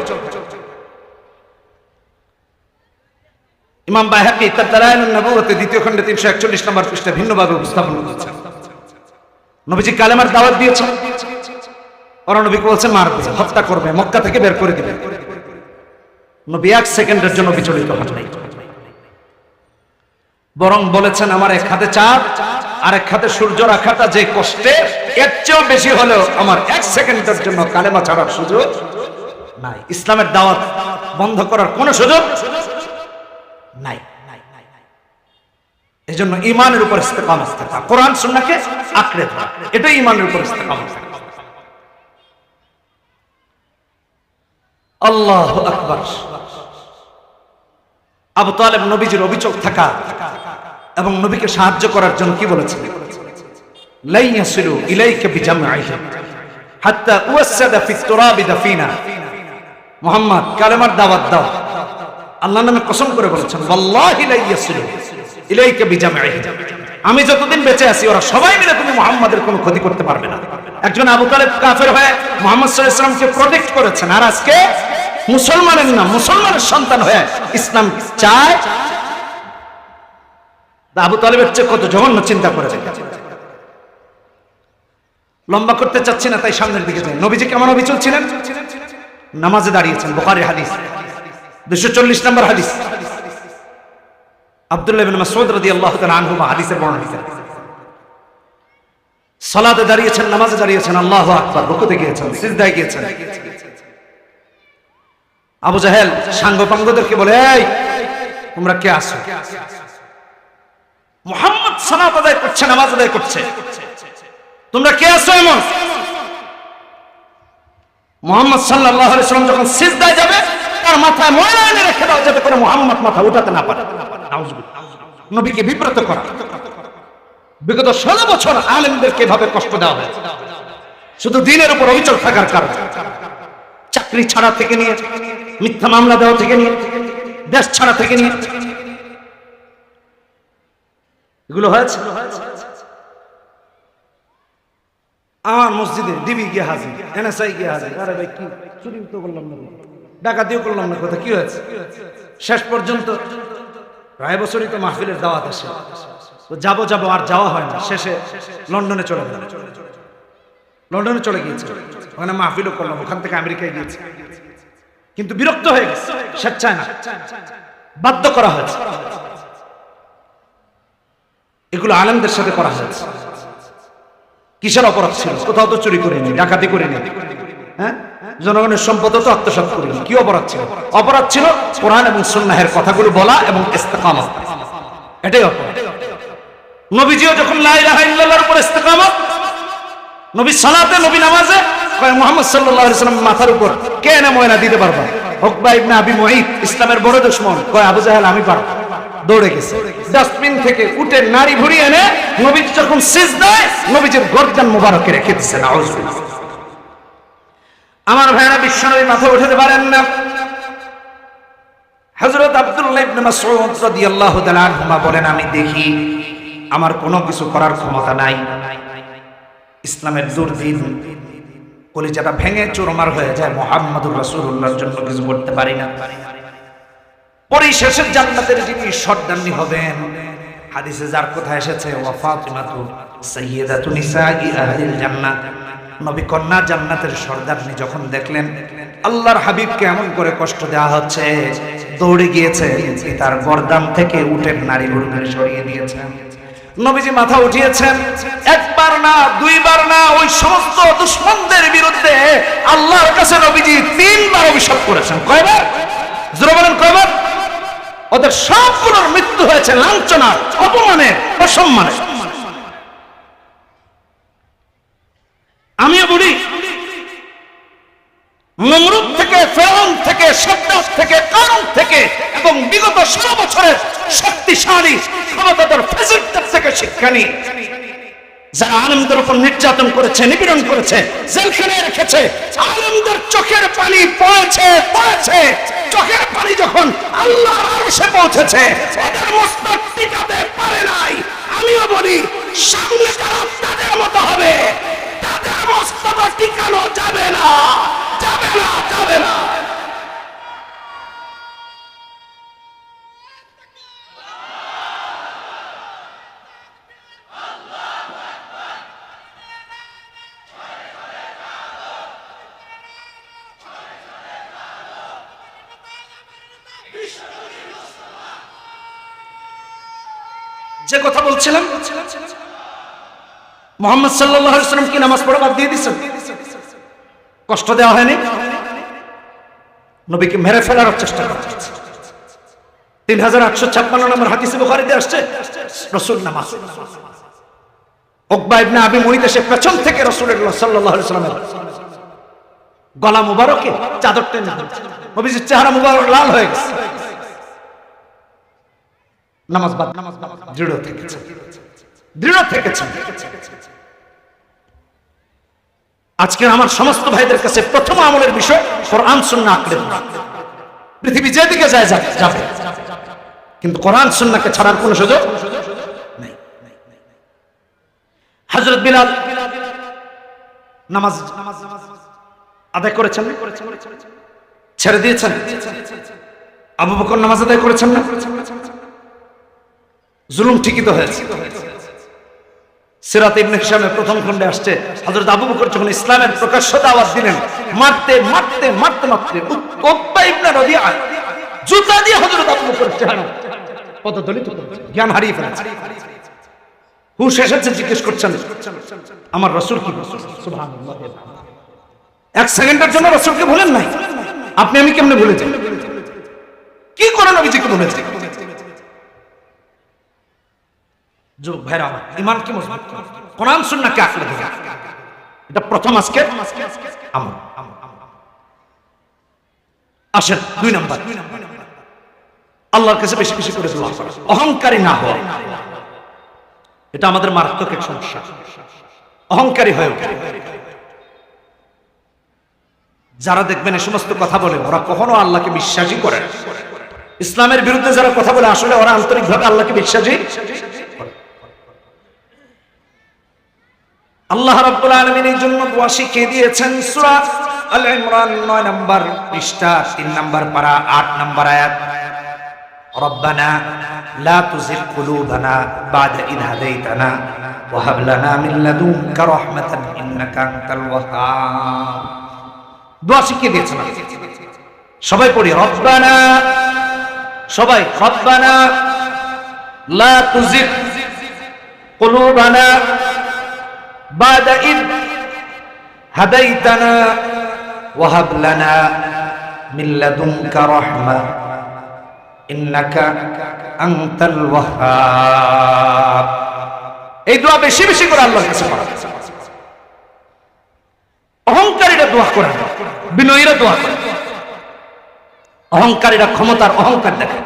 ইমাম বাইহাকী তার দালাইলুন নবুওয়াতে 2য় খণ্ডে 341 নম্বর পৃষ্ঠা ভিন্নভাবে উপস্থাপন করেছেন। নবীজি কালেমার দাওয়াত দিয়েছেন, ওরা নবীকে বলছেন মারবে, হত্যা করবে, মক্কা থেকে বের করে দিবে। নবী 1 সেকেন্ডের জন্য বিচলিত হন নাই, বরং বলেছেন আমার এক হাতে চাঁদ আর এক হাতে সূর্য রাখাটা যে কষ্টে, এর চেয়েও বেশি হলেও আমার 1 সেকেন্ডের জন্য কালেমা ছাড়ার সুযোগ নাই। ইসলামের দাওয়াত বন্ধ করার কোনো সুযোগ নাই। এজন্য ঈমানের উপর ইস্তেকামত থাকা, কোরআন সুন্নাহকে আঁকড়ে ধরা, এটাই ঈমানের উপর ইস্তেকামত থাকা। আল্লাহু আকবার। আবু তালেব নবীজির অবিচল থাকা এবং নবীকে সাহায্য করার জন্য কি বলেছেন? লা ইয়াসিলু ইলাইকা বিজামঈহিম হাত্তা উওয়াসসাদা ফিত তুরাবি দাফিনা। মুহাম্মদ কালেমার দাওয়াত দাও, আল্লাহর নামে কসম করে বলেছেন ওয়াল্লাহি লা ইয়াসিলু ইলাইকা বিজামঈহিম, আমি যতদিন বেঁচে আছি ওরা সবাই মিলে তুমি মুহাম্মাদের কোনো ক্ষতি করতে পারবে না। একজন আবু তালেব কাফের হয়ে মুহাম্মদ সাল্লাল্লাহু আলাইহি ওয়াসাল্লামকে প্রোটেক্ট করেছেন, আর আজকে মুসলমানের না মুসলমানের সন্তান হয়ে ইসলাম চায়। আবু তালেবের চেয়ে কত জঘন্য চিন্তা করেছে। লম্বা করতে চাচ্ছি না, তাই সামনের দিকে যাই। নবীজি কেমন অবিচল ছিলেন? নামাজে দাঁড়িয়েছেন, বুখারীর হাদিস 240 নম্বর হাদিস। আব্দুল্লাহ ইবনে মাসউদ রাদিয়াল্লাহু তাআলা আনহু হাদিসের বর্ণনা। সালাতে দাঁড়িয়েছেন, নামাজে দাঁড়িয়েছেন, আল্লাহু আকবার, রুকুতে গিয়েছেন, সিজদায় গিয়েছেন। আবু জাহেল সাঙ্গপাঙ্গদেরকে বলে, এই তোমরা কে আসো? মুহাম্মদ সালাত আদায় করছে, নামাজ আদায় করছে, তোমরা কে আসো এমন? মুহাম্মদ সাল্লাল্লাহু আলাইহি ওয়াসাল্লাম যখন সিজদায় যাবে, তার মাথায় ময়লা এনে রেখে দাও যাতে করে মুহাম্মদ মাথা উঠাতে না পারে। নাউজুবিল্লাহ। নবীকে বিব্রত করা। বিগত 16 বছর আলেমদেরকে এভাবে কষ্ট দেওয়া হয়েছে শুধু দিনের উপর অবিচল থাকার কারণে। চাকরি ছাড়া থেকে নিয়ে, মিথ্যা মামলা দেওয়া থেকে নিয়ে, দেশ ছাড়া থেকে নিয়ে, এগুলো হয়েছে। আমার মসজিদে ডিবি গিয়ে হাজির, এনএসআই গিয়ে হাজির। আরে ভাই কি চুরি তো করলাম না, ডাকাতিও করলাম না, কথা কি হয়েছে? শেষ পর্যন্ত প্রায় বছরই তো মাহফিলের দাওয়াত আসে, তো যাবো আর যাওয়া হয় না। শেষে লন্ডনে চলে গেল, লন্ডনে চলে গিয়েছে, ওখানে মাহফিলও করলাম, ওখান থেকে আমেরিকায় গিয়েছে। কিন্তু বিরক্ত হয়ে গেছে, স্বেচ্ছায় না, বাধ্য করা হয়েছে। এগুলো আলেমদের সাথে করা হয়েছে। কিসের অপরাধ ছিল? কোথাও তো চুরি করিনি, ডাকাতি করিনি, হ্যাঁ, জনগণের সম্পদ তো আত্মসাৎ করিনি। কি অপরাধ ছিল? অপরাধ ছিল কোরআন এবং সুন্নাহের কথাগুলো বলা এবং ইস্তেকামত, এটাই অপরাধ। নবীজিও যখন লা ইলাহা ইল্লাল্লাহর উপর ইস্তেকামত, নবী সালাতে, নবী নামাজে, কয় মুহাম্মদ সাল্লাল্লাহু আলাইহি ওয়াসাল্লাম মাথার উপর কে এনে ময়না দিতে পারবে? উকবা ইবনে আবি মুঈত, ইসলামের বড় দুশমন, কয় আবু জাহেল আমি পারব। দৌড়ে গেছে, ডাস্টবিন থেকে উঠে নারী ভুড়ি এনে নবী যখন সিজদায় নবীজির গর্দান মোবারকে রেখে দিয়েছেন। নাউজুবিল্লাহ। আমার ভাইরা, বিশ্বনবী মাথা উঠাতে পারেন না। হযরত আব্দুল্লাহ ইবনে মাসউদ রাদিয়াল্লাহু তাআলা আনহু বলেন, আমি দেখি আমার কোনো কিছু করার ক্ষমতা নাই। ইসলামের দুর্দিন কলিজাটা ভেঙে চুরমার হয়ে যায়, মুহাম্মদুর রাসূলুল্লাহর জন্য কিছু করতে পারি না। পরিশেষে জান্নাতের যিনি সর্দারনি হবেন, হাদিসে যার কথা এসেছে, ওয়া ফাতিমাতু সাইয়্যিদাতু নিসাই আহলিল জান্নাহ, নবী কন্যা জান্নাতের সর্দারনি যখন দেখলেন আল্লাহর হাবিবকে এমন করে কষ্ট দেওয়া হচ্ছে, দৌড়ে গিয়েছে, তার গর্দান থেকে উটের নারী ভুরুগুলো সরিয়ে দিয়েছেন। নবীজি মাথা উঠিয়েছেন, একবার না, দুইবার না, ওই সমস্ত দুশমনদের বিরুদ্ধে আল্লাহর কাছে নবীজি 3 বার অভিশাপ করেছেন। কয়বার? জোরে বলেন, কয়বার? ওদের সবগুলোর মৃত্যু হয়েছে লাঞ্ছনা, অপমানে, অসম্মানে। আমিও বলি, নমরুদ থেকে, ফেরাউন থেকে, সাদ্দাত থেকে, কারুন থেকে এবং বিগত 16 বছরের শক্তিশালী ক্ষমতাধর ফ্যাসিস্টদের থেকে শিক্ষা নিয়ে যারা আলেমদের উপর নির্যাতন করেছে, নিপীড়ন করেছে, জেলখানায় রেখেছে, আলেমদের চোখের পানি পড়েছে, চোখের পানি যখন আল্লাহর আরশে পৌঁছেছে, ওদের মস্তক টিকাতে পারে নাই। আমিও বলি, সামনে যারা তাদের মতো হবে, তাদের মস্তক টিকানো যাবে না, যাবে না, যাবে না। যে কথা বলছিলাম, মুহাম্মদ সাল্লাল্লাহু আলাইহি ওয়াসাল্লাম কি নামাজ পড়া বাদ দিয়ে দিয়েছেন? কষ্ট দেওয়া হয়নি, নবীকে মেরে ফেলার চেষ্টা করা হচ্ছে। 3856 নম্বর হাদিসে বুখারীতে আসছে, রাসূল নামাজ, উকবা ইবনে আবি মুঈত এসে পেছন থেকে রাসূলুল্লাহ সাল্লাল্লাহু আলাইহি ওয়াসাল্লামের গলা মুবারকে চাদর টেনে ধরেছে, নবীজির চেহারা মুবারক লাল হয়ে গেছে। নামাজ বাদ, দৃঢ় থেকেছেন। আজকে আমার সমস্ত ভাইদের কাছে প্রথম আমলের বিষয় কোরআন সুন্নাহ আঁকড়ে ধরা। পৃথিবী যেদিকে যায় যাবে, কিন্তু কোরআন সুন্নাহকে ছাড়ার কোনো সুযোগ নেই। হযরত বিলাল নামাজ আদায় করেছেন, ছেড়ে দিয়েছেন। আবু বকর নামাজ আদায় করেছেন না? জুলুম ঠিকই তো হয়েছে। সিরাত ইবনে হিশামের প্রথম খণ্ডে আসছে, হযরত আবু বকর যখন ইসলামের প্রকাশ্য দাওয়াত দিলেন, মারতে মারতে মারতে মারতে উতবা ইবনে রাবিআ জুতা দিয়ে হযরত আবু বকর চেহারা পদদলিত জ্ঞান হারিয়ে ফেলেছে। হুশ এসেছে, জিজ্ঞেস করছেন আমার রাসূল কি? সুবহানাল্লাহ। এক সেকেন্ডের জন্য রাসূলকে ভুলেন নাই? আপনি আমি কেমনে ভুলে যাই? কি করে নবীজিকে ভুলে যাই? যুবক ভাইরা আমার, ঈমান কি মজবুত, কোরআন সুন্নাহকে আঁকড়ে ধরে, এটা প্রথম আজকে আমল। আসেন 2 নাম্বার, আল্লাহর কাছে বেশি বেশি করে দোয়া করা, অহংকারী না হওয়া। এটা আমাদের মারাত্মক এক সমস্যা, অহংকারী হয়ে ওঠে। যারা দেখবেন এই সমস্ত কথা বলে, ওরা কখনো আল্লাহকে বিশ্বাসই করে না। ইসলামের বিরুদ্ধে যারা কথা বলে, আসলে ওরা আন্তরিকভাবে আল্লাহকে বিশ্বাসই করে। আল্লাহ রাব্বুল আলামিন এই জন্য দোয়া শিখিয়ে দিয়েছেন। সূরা আল ইমরান 9 নম্বর পৃষ্ঠা 3 নম্বর পারা 8 নম্বর আয়াত, রব্বানা লা তুযিগ কুলুবানা বা'দা ইদ হাদাইতানা ওয়া হাব লানা মিন লাদুনকা রাহমাতান ইন্নাকা আনতাল ওয়াহ্হাব। দোয়া শিখিয়ে দিয়েছেন। সবাই পড়ি রব্বানা, সবাই রব্বানা লা তুযিগ কুলুবানা বা'দা ইদ হাদাইতানা ওয়া হাব লানা মিন লাদুনকা রাহমা ইন্নাকা আনতাল ওয়াহ্হাব। এই দোয়া বেশি বেশি করে আল্লাহর কাছে পড়া। অহংকারীরা দোয়া করে না, বিনয়ীরা দোয়া করে। অহংকারীরা ক্ষমতার অহংকার দেখে,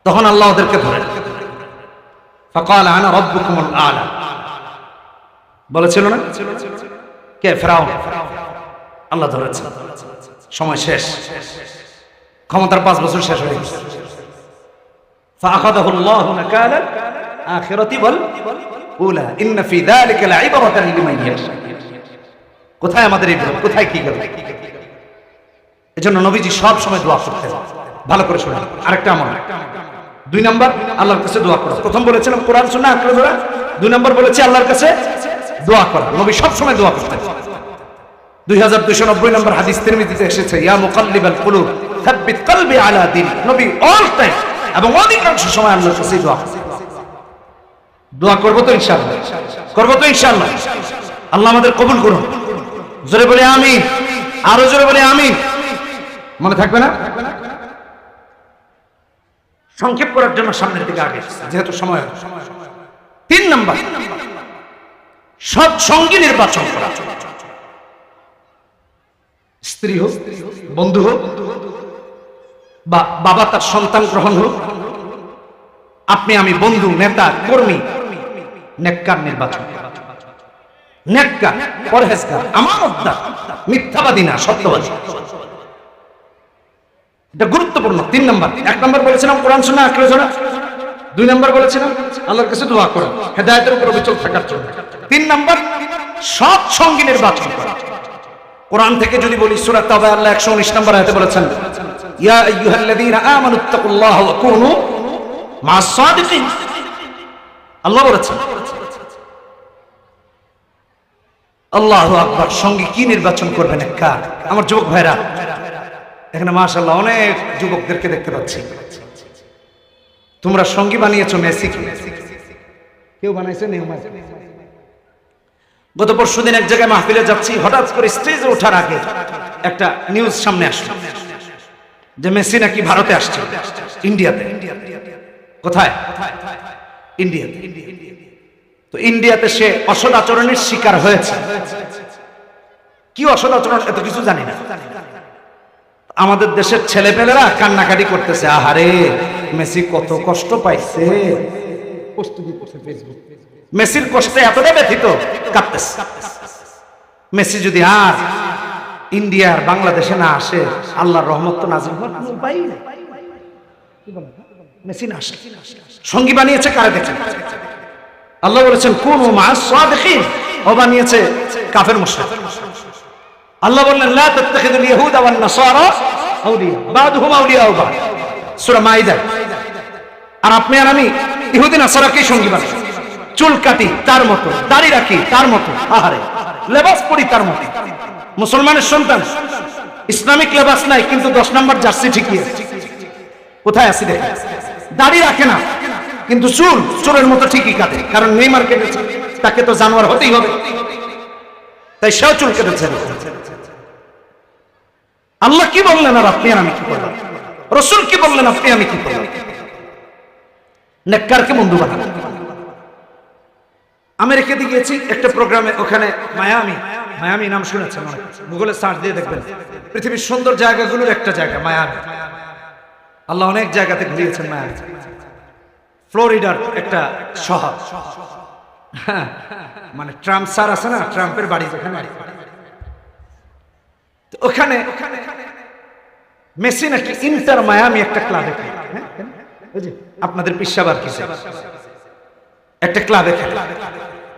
তখন আল্লাহ ওদেরকে ধরে ফাকাল আনা রাব্বুকুমুল আ'লা বলেছিল না? কে? ফিরআউন। আল্লাহ ধরেছে, সময় শেষ, ক্ষমতার 5 বছর শেষ হয়ে গেছে। ফাআখাযাহুল্লাহু নাকালাল আখিরাতি ওয়াল উলা ইন্না ফি যালিকা লা'iবরাতান লিমান ইয়াশা। কোথায় আমাদের এই বিরোধ, কোথায় কি গেল? এজন্য নবীজি সব সময় দোয়া করতেন। ভালো করে শুনুন, আরেকটা আমল। 2 নাম্বার আল্লাহর কাছে দোয়া করা। প্রথম বলেছিলাম কোরআন সুন্নাহ আঁকড়ে ধরা, 2 নাম্বার বলেছি আল্লাহর কাছে দোয়া করা। নবী সব সময় দোয়া করতেন। 2290 নম্বর হাদিস তিরমিজিতে এসেছে, ইয়া মুকাল্লিবাল কুলুব সাব্বিত কলবি আলা দীন। নবী অল টাইম এবং অধিকাংশ সময় আল্লাহর কাছে দোয়া করতেন। দোয়া করব তো ইনশাআল্লাহ, করব তো ইনশাআল্লাহ। আল্লাহ আমাদের কবুল করুন। জোরে বলে আমিন, আরো জোরে বলে আমিন। মনে থাকবে না? সংক্ষেপ করার জন্য সামনের দিকে আগে, যেহেতু সময়। 3 নাম্বার সৎ সঙ্গী নির্বাচন করা। স্ত্রী হোক, বন্ধু হোক, বা বাবা তার সন্তান গ্রহণ হোক, আপনি আমি বন্ধু, নেতা, কর্মী, নেককার নির্বাচন। নেককার, পরহেজগার, আমানতদার, মিথ্যাবাদী না, সত্যবাদী। এটা গুরুত্বপূর্ণ। 3 নাম্বার। 1 নাম্বার বলেছিলাম কোরআন সুন্নাহ আঁকড়ে ধরা, 2 নাম্বার বলেছিলাম আল্লাহর কাছে দোয়া করা, হেদায়েতের উপর অবিচল থাকার জন্য। 3 নাম্বার সৎ সঙ্গী নির্বাচন করা। কোরআন থেকে যদি বলি, সূরা তাওবা আল্লাহ 119 নম্বর আয়াতে বলেছেন, ইয়া আইয়ুহাল্লাযীনা আমানুত্তাকুল্লাহা ওয়া কুনু মা'আস সাদিকিন। আল্লাহ বলেছেন। আল্লাহু আকবার। সঙ্গী কি নির্বাচন করবেন? নেককার। আমার যুবক ভাইরা, এখানে মাশাআল্লাহ অনেক যুবকদেরকে দেখতে পাচ্ছি। তোমরা সঙ্গী বানিয়েছো মেসিকে। কেউ বানাইছে? নেইমার। গত পরশুদিন এক জায়গায় মাহফিলে যাচ্ছি, হঠাৎ করে স্টেজে ওঠার আগে একটা নিউজ সামনে আসলো যে মেসি নাকি ভারতে আসছে, ইন্ডিয়াতে। কোথায়? ইন্ডিয়াতে। তো ইন্ডিয়াতে সে অসৎ আচরণের শিকার হয়েছে। কি অসৎ আচরণ এত কিছু জানি না। আমাদের দেশের ছেলেপেলেরা কান্নাকাটি করতেছে, আহারে মেসি কত কষ্ট পাইছে। মেসির কষ্টে এতটা ব্যথিত, কাঁদতেছে। মেসি যদি আর ইন্ডিয়ার বাংলাদেশে না আসে, আল্লাহর রহমত তো নাজিল হওয়ার কোনো উপায় নেই। মেসি না আসে। সঙ্গী বানিয়েছে কারে? দেখেন, আল্লাহ বলেছেন কুনু মা'আস সাদিকিন, ও বানিয়েছে কাফের মুশরিক। আল্লাহ বললেন লা তাত্তাখিযুল ইয়াহুদা ওয়ান নাসারা আউলিয়া বা'দুহুম আউলিয়াউ বা'দ, সূরা মাইদা। আর আপনি আর আমি ইহুদি নাসারাকে সঙ্গী বানাই, চুল কাটি তার মতো, দাড়ি রাখি তার মতো, আহারে লেবাস পরি তার মতো। মুসলমানের সন্তান ইসলামিক লেবাস নাই, কিন্তু 10 নম্বর জার্সি ঠিকই আছে। কোথায় আছি দেখেন, দাড়ি রাখে না কিন্তু চুলের মতো ঠিকই কাটে, কারণ নেইমার কেটেছে, তাকে তো জানোয়ার হতেই হবে, তাই সেও চুল কেটেছে। আল্লাহ কি বললেন আর আপনি আর আমি কি করলাম? রাসূল কি বললেন, আপনি আমি কি করলাম? নেককারকে বন্ধু বানানো। আমেরিকাতে গিয়েছি একটা প্রোগ্রামে, ওখানে মায়ামি নাম শুনেছেন অনেক, গুগলে সার্চ দিয়ে দেখবেন, পৃথিবীর সুন্দর জায়গাগুলোর একটা জায়গা মায়ামি। আল্লাহ অনেক জায়গাতে ঘুরিয়েছেন মায়ামি। ফ্লোরিডার একটা শহর, হ্যাঁ, মানে ট্রাম্প স্যার আছে না, ট্রাম্পের বাড়ি যেখানে, ওখানে মেসি নাকি ইন্টার মায়ামি একটা ক্লাবে খেলে, আপনাদের পিসাবার কি একটা ক্লাবে খেলে।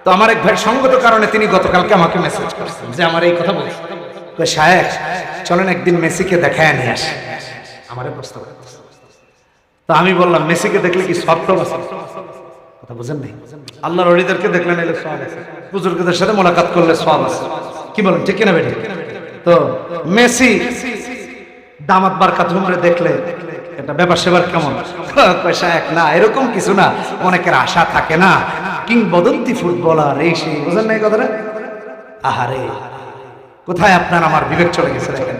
তো আমার এক ভাই সঙ্গত কারণে তিনি গতকালকে আমাকে মেসেজ করেছেন যে আমার এই কথা বলছে, সাহেব চলেন একদিন মেসিকে দেখায় নিয়ে আসে, আমারে প্রস্তাব। তো আমি বললাম মেসিকে দেখলে কি সব তো আছে, কথা বুঝেন নাই? আল্লাহর ওলিদেরকে দেখলে নিলে সওয়াব আছে, বুজুর্গদের সাথে মোলাকাত করলে সওয়াব আছে, কি বলেন ঠিক কিনা বেটি? তো মেসি দামাত বারকাত হুমরে দেখলে এটা ব্যাপার সেবার কেমন? এক না, এরকম কিছু না, অনেকের আশা থাকে না, কিংবদন্তি ফুটবলার এই সেই, বুঝেন না এই কথাটা? আহারে কোথায় আপনার আমার বিবেক চলে গেছে দেখেন।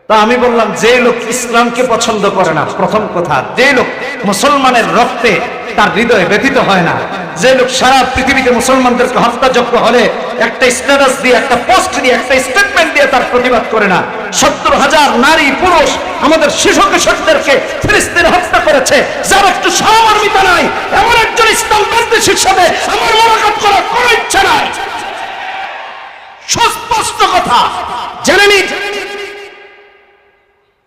তা আমি বললাম যে লোক ইসলামকে পছন্দ করে না, প্রথম কথা, যে লোক মুসলমানের রক্তে তার হৃদয়ে ব্যথিত হয় না, যে লোক সারা পৃথিবীতে মুসলমানদেরকে হত্যাযজ্ঞ হলে একটা স্ট্যাটাস দিয়ে, একটা পোস্ট দিয়ে, একটা স্টেটমেন্ট দিয়ে তার প্রতিবাদ করে না, 70,000 নারী পুরুষ আমাদের শিশু কিশোরদেরকে ফিলিস্তিনে হত্যা করেছে, যার একটু সহমর্মিতা নাই, এমন একজন ইসলাম বিদ্বেষীর সাথে আমার মোলাকাত করার কোনো ইচ্ছা নাই। সুস্পষ্ট কথা জেনে নিন।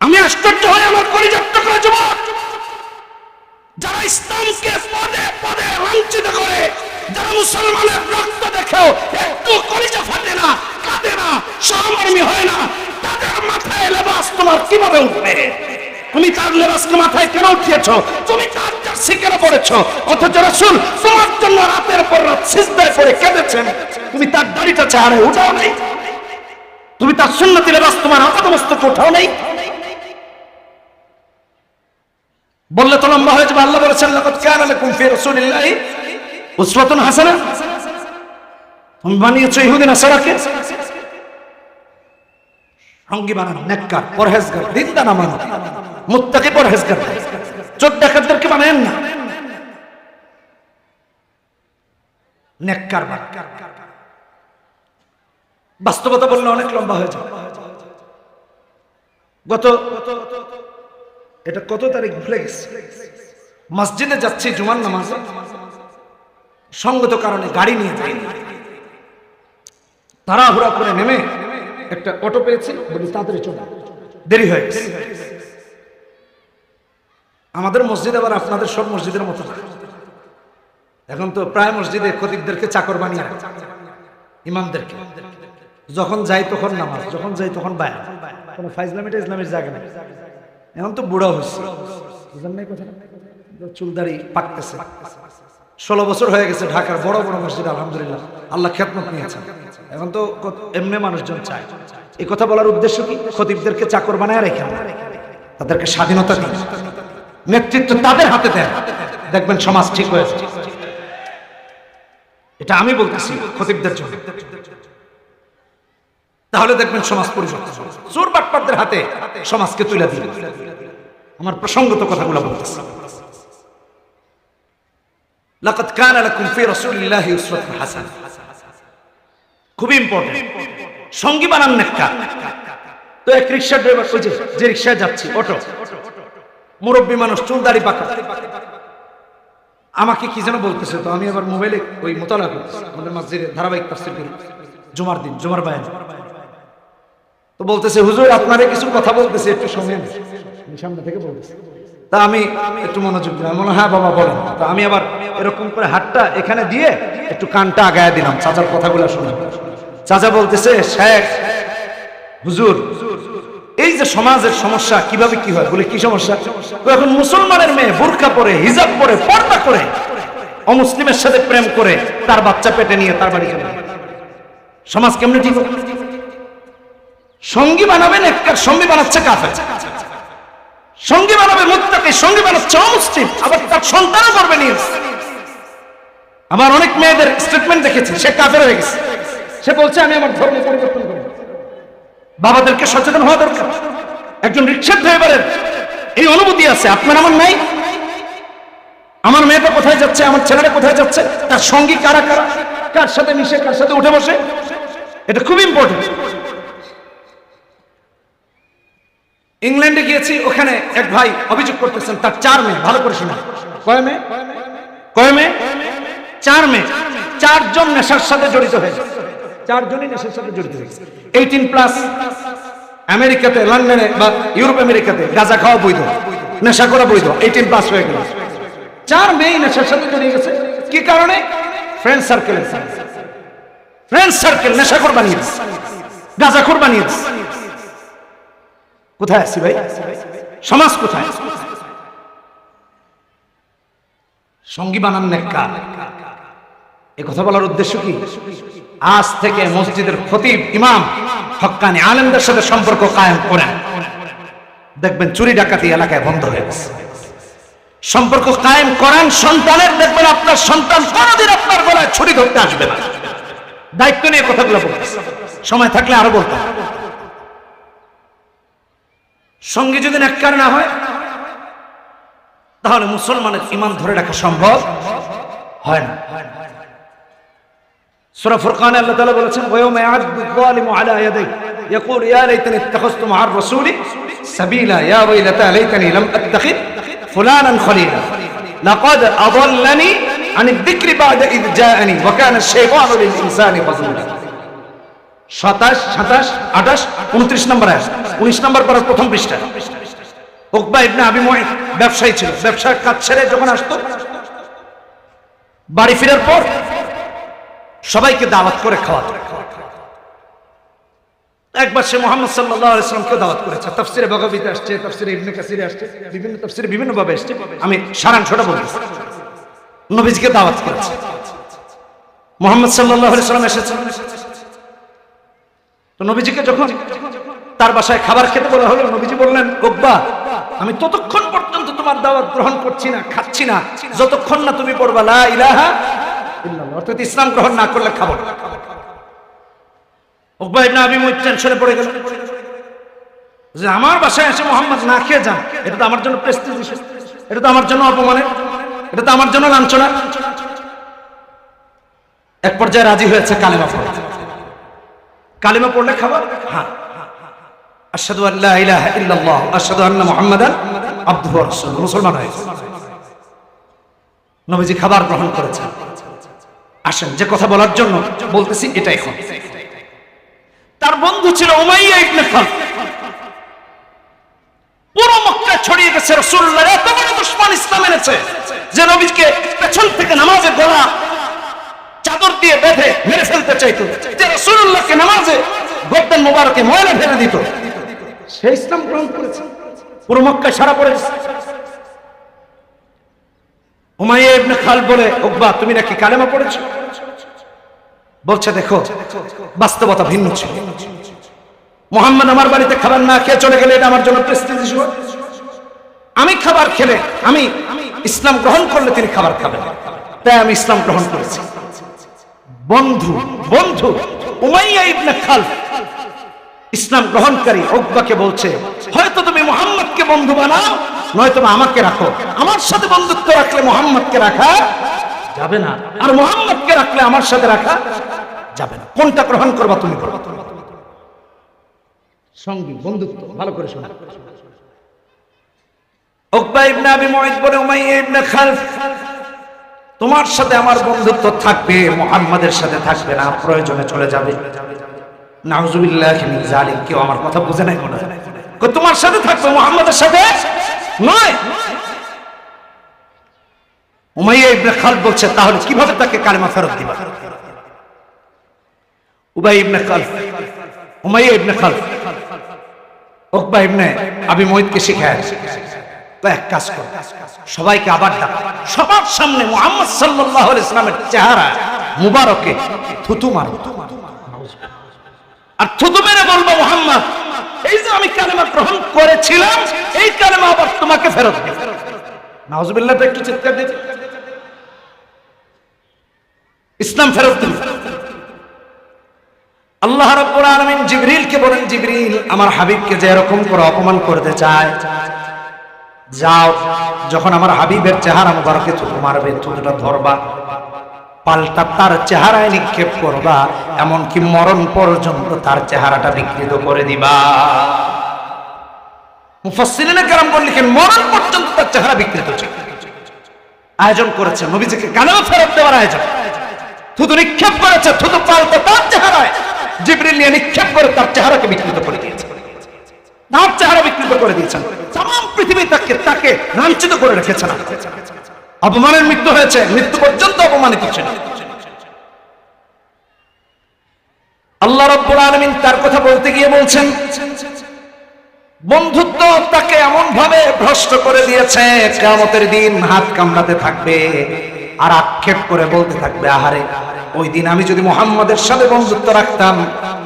আমি আশ্চর্য হয়ে আমার কলিজার টুকরা যুবক, যারা ইসলামকে পদে পদে লাঞ্ছিত করে, যারা মুসলমানের রক্ত দেখেও একটু কলিজা ফাটে না, কাঁদে না, সহমর্মী হয় না, তাদের মাথায় লেবাস তোমার কিভাবে উঠবে? তুমি তার লেবাসকে মাথায় কেন উঠিয়েছ? তুমি তার জার্সি কেন পড়েছ? অথচ রাসূল তোমার জন্য রাতের পর রাত সিজদায় পড়ে কেঁদেছেন, তুমি তার দাড়িটা চেহারে উঠাও নাই, তুমি তার সুন্নতি লেবাস তোমার আপাদমস্তকে উঠাও নাই। বললে তো লম্বা হয়ে যাবে। আল্লাহ বলেছেন লাকাদ কানা লাকুম ফি রাসূলিল্লাহি উসওয়াতুন হাসানাহ। তুমি বানিয়েছো ইহুদি নাসারাকে সঙ্গী বানানো, নেককার, পরহেজগার, দিনদার, আমানত, মুত্তাকি, পরহেজগার, চোখ ডাকাতদেরকে বানায়েন না, নেককার বানান। বাস্তবতা বললে অনেক লম্বা হয়ে যাবে। এটা কত তারিখ ভুলে গেছে, মসজিদে যাচ্ছি জুমার নামাজে, সঙ্গত কারণে গাড়ি নিয়ে যাই, তাড়াহুড়া করে নেমে একটা অটো পেয়েছি, বলি তাড়াতাড়ি চলে, দেরি হয়ে গেছে। আমাদের মসজিদ আবার আপনাদের সব মসজিদের মতো না, এখন তো প্রায় মসজিদে খতিবদেরকে চাকর বানিয়ে রাখে, ইমামদেরকে, যখন যাই তখন নামাজ, যখন যাই তখন বায়ান, কোনো ফাইজলামিটা ইসলামের জায়গা নেই। এখন তো বুড়া হচ্ছে, বুঝলেন না কথা, চুলদাড়ি পাকতেছে, 16 বছর হয়ে গেছে, ঢাকার বড় বড় মসজিদ আলহামদুলিল্লাহ আল্লাহ খেদমত নিয়েছেন। এখন তো এমনি মানুষজন চায়। এই কথা বলার উদ্দেশ্য কি? খতিবদেরকে চাকর বানায় রেখে তাদেরকে স্বাধীনতা দিন, নেতৃত্ব তাদের হাতে দেন, দেখবেন সমাজ ঠিক হয়েছে। এটা আমি বলতেছি খতিবদের জন্য, তাহলে দেখবেন সমাজ পরিবর্তন। চোর বাটপারদের হাতে সমাজকে তুলে দিন। আমার প্রসঙ্গত কথাগুলো বলতেছি। লাকাদ কানা লাকুম ফি রাসূলিল্লাহি উসওয়াতুন হাসানাহ, খুব ইম্পর্টেন্ট। সঙ্গী বানান নেককার। তো এক রিকশা ড্রাইভার, ওই যে রিকশায় যাচ্ছি, অটো, মুরব্বী মানুষ, চুল দাড়ি পাকা, আমাকে কি যেন বলতেছে। তো আমি আবার মোবাইলে ওই মোতালা করছি, আমাদের মসজিদে ধারাবাহিক তাফসীর করি জুমার দিন, জুমার বায়ান। তো বলতেছে হুজুর আপনারে কিছু কথা বলতেছে, একটু শুনেন। সামনে থেকে বলতেছে, তা আমি একটু মনোযোগ দিলাম, বললাম হ্যাঁ বাবা বলেন। তো আমি আবার এরকম করে হাতটা এখানে দিয়ে একটু কানটা আগায় দিলাম চাচার কথাগুলো শুনে। চাচা বলতেছে, শেখ হুজুর এই যে সমাজের সমস্যা কিভাবে কি হয়? বলে কি সমস্যা? এখন মুসলমানের মেয়ে বোরকা পরে, হিজাব পরে, পর্দা করে অমুসলিমের সাথে প্রেম করে তার বাচ্চা পেটে নিয়ে তার বাড়ি চলে যায়। সমাজ কেমনে ঠিক হবে? সঙ্গী বানাবেন একটা, সঙ্গী বানাচ্ছে কাফের। সঙ্গী বানাবে মুত্তাকি, সঙ্গী বানাচ্ছে অমুসলিম, আবার তার সন্তানও করবে নিয়ে। আমার অনেক মেয়েদের স্টেটমেন্ট দেখেছি, সে কাফের হয়ে গেছে, সে বলছে আমি আমার ধর্ম পরিবর্তন করব। বাবাদেরকে সচেতন হওয়া দরকার। একজন রিকশা ড্রাইভারের এই অনুভূতি আছে, আপনার আমার নাই। আমার মেয়েটা কোথায় যাচ্ছে, আমার ছেলেটা কোথায় যাচ্ছে, তার সঙ্গী কারা কারা, কার সাথে মিশে, কার সাথে উঠে বসে, এটা খুব ইম্পর্টেন্ট। ইংল্যান্ডে গিয়েছি, ওখানে এক ভাই অভিযোগ করতেছেন তার 4 মেয়ে। ভালো করে শোনা, কয় মেয়ে? কয় মেয়ে? 4 মেয়ে। 4 জন নেশার সাথে জড়িত হয়েছে। 4 জনই নেশার সাথে জড়িত হয়েছে। 18+। আমেরিকাতে, লন্ডনে বা ইউরোপ আমেরিকাতে গাঁজা খাওয়া বৈধ, নেশা করা বৈধ। 18+ হয়ে গেল। 4 মেয়ে নেশার সাথে জড়িয়ে গেছে। কি কারণে? Friend circle. ফ্রেন্ড সার্কেল নেশাখোর বানিয়ে দিচ্ছে, গাঁজাখোর বানিয়ে দিচ্ছে। কোথায় আছি ভাই? সমাজ কোথায়? সঙ্গী বানান নেককার। এই কথা বলার উদ্দেশ্য কি? আজ থেকে মসজিদের খতিব, ইমাম, হক্কানি আলেমদের সাথে সম্পর্ক কায়েম করেন, দেখবেন চুরি ডাকাতি এলাকায় বন্ধ হয়ে গেছে। সম্পর্ক কায়েম করেন সন্তানের, দেখবেন আপনার সন্তান কোনদিন আপনার গলায় ছুরি ধরতে আসবে না। দায়িত্ব নিয়ে কথাগুলো বলতে, সময় থাকলে আরো বলতাম। সঙ্গী যদি নেককার না হয়, তাহলে মুসলমানের ঈমান ধরে রাখা সম্ভব হয় না। সূরা ফুরকানে আল্লাহ তাআলা বলেছেন, ওয়ায়াউমা ইয়া'আদু যালিমু আলা ইয়াদাইহি ইয়াকুলু ইয়া লাইতানি ইত্তাখাযতু মা'আর রাসূলি সাবিলা ইয়া ওয়াইলাতা লাইতানি লাম আত্তাখিদ ফুলানান খলিলা লাকাদ আযাল্লানি আনিদ যিকরি বা'দা ইয জাআনি ওয়া কানা আশ-শাইতানু লিল ইনসানি খাযুলা। 27, 27, 28, 29 নম্বর আয়াত, 19 নম্বর পারার প্রথম পৃষ্ঠা। উকবা ইবনে আবি মুঈত ব্যবসায়ী ছিল। ব্যবসার কাজ ছেড়ে যখন আসতো, বাড়ি ফেরার পর সবাইকে দাওয়াত করে খাওয়াতো। একবার সে মুহাম্মদ সাল্লাল্লাহু আলাইহি ওয়াসাল্লামকে দাওয়াত করেছে। তাফসিরে বাগাবীতে আসছে, তাফসিরে ইবনে কাসিরে আসছে, বিভিন্ন তাফসিরে বিভিন্ন ভাবে আসছে। আমি সারাংশটা বলছি। নবীজিকে দাওয়াত করেছে, মুহাম্মদ সাল্লাল্লাহু আলাইহি ওয়াসাল্লাম এসেছেন। তো নবীজিকে যখন তার বাসায় খাবার খেতে বলা হলো, নবীজি বললেন, উকবা আমি ততক্ষণ পর্যন্ত তোমার দাওয়াত গ্রহণ করছি না, খাচ্ছি না, যতক্ষণ না তুমি পড়বা লা ইলাহা ইল্লাল্লাহ, অর্থাৎ ইসলাম গ্রহণ না করলে খাবো না। উকবা ইবনে আবি মুঈত টেনশনে পড়ে গেল যে আমার বাসায় এসে মুহাম্মদ না খেয়ে যান, এটা তো আমার জন্য প্রেস্টিজ ইস্যু, এটা তো আমার জন্য অপমানের, এটা তো আমার জন্য লাঞ্ছনা। এক পর্যায়ে রাজি হয়েছে কালেমা পড়তে। কালেমা পড়লে খাবার? হ্যাঁ। আশহাদু আল্লা ইলাহা ইল্লাল্লাহ আশহাদু আন্না মুহাম্মাদান আবদুহু ওয়া রাসূলুহু, মুসলমান হয়েছে। নবীজি খাবার গ্রহণ করেছেন। আসেন, যে কথা বলার জন্য বলতেছি এটা এখন। তার বন্ধু ছিল উমাইয়া ইবনে খালদ। পুরো মক্কা ছড়িয়ে গেছে রাসূলুল্লাহ এত বড় দুশমন ইসলাম এনেছে যে নবীকে পেছন থেকে নামাজের গলা চাদর দিয়ে বেঁধে মেরে ফেলতে চাইতো, যে রাসূলুল্লাহকে নামাজে গর্দান মোবারকে ময়লা ফেলে দিত। সে ইসলাম গ্রহণ করেছে, পুরো মক্কা সারা পড়েছে। উমাইয়া ইবনে খালদ বলে, উকবা তুমি নাকি কালেমা পড়েছো? বলছে, দেখো বাস্তবতা ভিন্ন ছিল। মুহাম্মদ আমার বাড়িতে খাবার না খেয়ে চলে গেলে এটা আমার জন্য প্রেস্টিজ ইস্যু। আমি খাবার খেলে, আমি ইসলাম গ্রহণ করলে তিনি খাবার খাবেন, তাই আমি ইসলাম গ্রহণ করেছি। বন্ধু বন্ধু উমাইয়া ইবনে খালদ ইসলাম গ্রহণকারী উকবাকে বলছে, হয়তো তুমি মুহাম্মদকে বন্ধু বানাও, নয়তো আমাকে রাখো। আমার সাথে বন্ধুত্ব রাখলে মুহাম্মদকে রাখা যাবে না, আর মুহাম্মদকে রাখলে আমার সাথে রাখা যাবে না। কোনটা গ্রহণ করবা তুমি? করো সঙ্গী, বন্ধুত্ব। ভালো করে শোনো। উকবা ইবনে আবি মুঈত বলে, উমাইয়া ইবনে খালদ তোমার সাথে আমার বন্ধুত্ব থাকবে, মুহাম্মাদের সাথে থাকবে না, প্রয়োজনে চলে যাবে। নাউজুবিল্লাহি মিন যালিক। কেউ আমার কথা বুঝে নাই মনে হয়। তোমার সাথে থাকবে, মুহাম্মাদের সাথে নয়। উমাইয়া ইবনে খালদ বলছে, তাহলে কিভাবে তাকে কালেমা ফেরত দিবা? উবাই ইবনে খালদ, উমাইয়া ইবনে খালদ উকবা ইবনে আবি মুঈতকে শিখায়, তো এক কাজ কর, সবাইকে আবার ডাক, সবার সামনে মুহাম্মদ সাল্লাল্লাহু আলাইহি ওয়াসাল্লামের চেহারা মুবারকে থুতু মার, আর থুতু মেরে বলবো, মুহাম্মদ, এই যে আমি কালেমা গ্রহণ করেছিলাম, এই কালেমা আবার তোমাকে ফেরত দেব। নাউজুবিল্লাহ, একটু চিৎকার দিন, ইসলাম ফেরত দিন। আল্লাহ রাব্বুল আলামিন জিবরিলকে বলেন, জিবরিল, আমার হাবিবকে যে এরকম করে অপমান করতে চায়, যাও, যখন আমার হাবিবের চেহারা মুবারকে থুতু মারবে, থুতুটা ধরবা, পাল্টা তার চেহারায় নিক্ষেপ করবা, এমনকি মরণ পর্যন্ত তার চেহারাটা বিকৃত করে দিবা। মুফাসসিরিনে কেরাম লিখেন, মরণ পর্যন্ত তার চেহারা বিকৃত আয়োজন করেছে, নবীজিকে কালেমা ফেরত দেওয়ার আয়োজন। থুতু নিক্ষেপ করেছে, থুতু পাল্টা তার চেহারায় জিবরিল নিয়ে নিক্ষেপ করে তার চেহারাকে বিকৃত করে দিয়েছে, তার চেহারা বিকৃত করে দিয়েছেন। তাম পৃথিবী তাকে লাঞ্ছিত করে রেখেছে না, অপমানের মৃত্যু হয়েছে, মৃত্যু পর্যন্ত অপমানিত ছিল। আল্লাহ রাব্বুল আলামিন তার কথা বলতে গিয়ে বলছেন, বন্ধুত্ব তাকে এমন ভাবে ভ্রষ্ট করে দিয়েছে, কিয়ামতের দিন হাত কামড়াতে থাকবে আর আক্ষেপ করে বলতে থাকবে, আহারে, ওই দিন আমি যদি মুহাম্মাদের সাথে বন্ধুত্ব রাখতাম,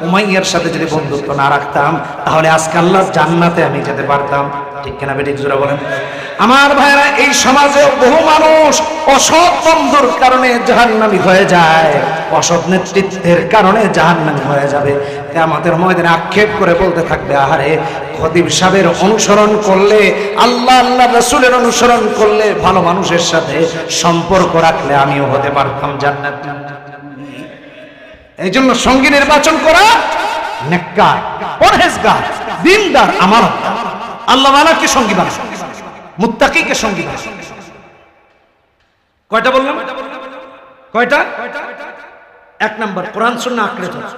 উমাইয়ার সাথে যদি বন্ধুত্ব না রাখতাম, তাহলে আজকে আল্লাহর জান্নাতে আমি যেতে পারতাম। ঠিক কিনা বেঠিক জোরে বলেন? আমার ভাইরা, এই সমাজে বহু মানুষ অসৎ বন্ধুর কারণে জাহান্নামী হয়ে যায়, অসৎ নেতৃত্বের কারণে জাহান্নামী হয়ে যাবে। কিয়ামতের ময়দানে আক্ষেপ করে বলতে থাকবে, আহারে, খতিব সাহেবের অনুসরণ করলে, আল্লাহ রাসূলের অনুসরণ করলে, ভালো মানুষের সাথে সম্পর্ক রাখলে আমিও হতে পারতাম জান্নাতি। এই জন্য সঙ্গী নির্বাচন করা, নেককার, পরহেজগার, দ্বীনদার, আমানতদার, আল্লাহ ওয়ালাকে সঙ্গী বানান, মুত্তাকিকে সঙ্গী বানান। কয়টা বললাম? কয়টা? এক নাম্বার, কোরআন সুন্নাহ আঁকড়ে ধরা।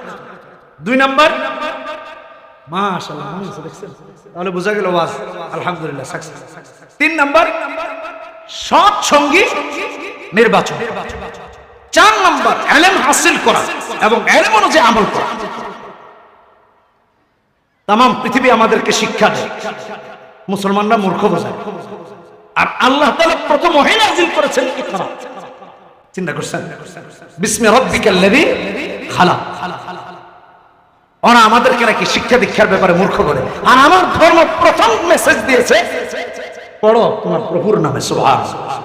দুই নাম্বার, মাশাআল্লাহ, দেখছেন, তাহলে বোঝা গেল ওয়াজ আলহামদুলিল্লাহ সাকসেস। তিন নাম্বার, সৎ সঙ্গী নির্বাচন। চার নাম্বার, ইলম হাসিল করা এবং ইলম অনুযায়ী আমল করা। তাম পৃথিবী আমাদেরকে শিক্ষা দেয়, মুসলমানরা মূর্খ বোঝায়, আর আল্লাহ তাআলা প্রথম ওহী নাযিল করেছেন ইকরা। চিন্তা করছেন? বিসমি রাব্বিকাল্লাযী খালাক। ওরা আমাদেরকে নাকি শিক্ষা দীক্ষার ব্যাপারে মূর্খ করে, আর আমার ধর্ম প্রথম মেসেজ দিয়েছে, পড়ো তোমার প্রভুর নামে সুবহানাল্লাহ,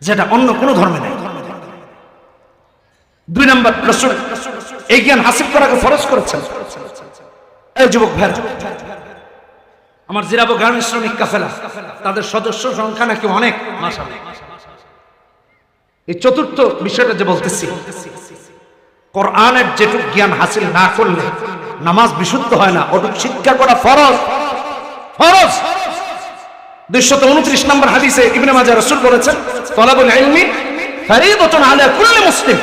যেটা অন্য কোন ধর্মে নেই। দুই নম্বর, রাসূল এই জ্ঞান হাসিল করাকে ফরজ করেছেন। এই যুবক ভাই, আমার জিরাবো গ্রামের শ্রমিক কাফেলা, তাদের সদস্য সংখ্যা নাকি অনেক, মাশাআল্লাহ। এই চতুর্থ বিষয়টা যে বলতেছি, কোরআনের যেটুক জ্ঞান হাসিল না করলে নামাজ বিশুদ্ধ হয় না, ওটুক শিক্ষা করা ফরজ। ফরজ। 229 নম্বর হাদিসে ইবনে মাজাহ রাসূল বলেছেন, তালাবুল ইলমি ফরিদাতুন আলা কুল্লি মুসলিম।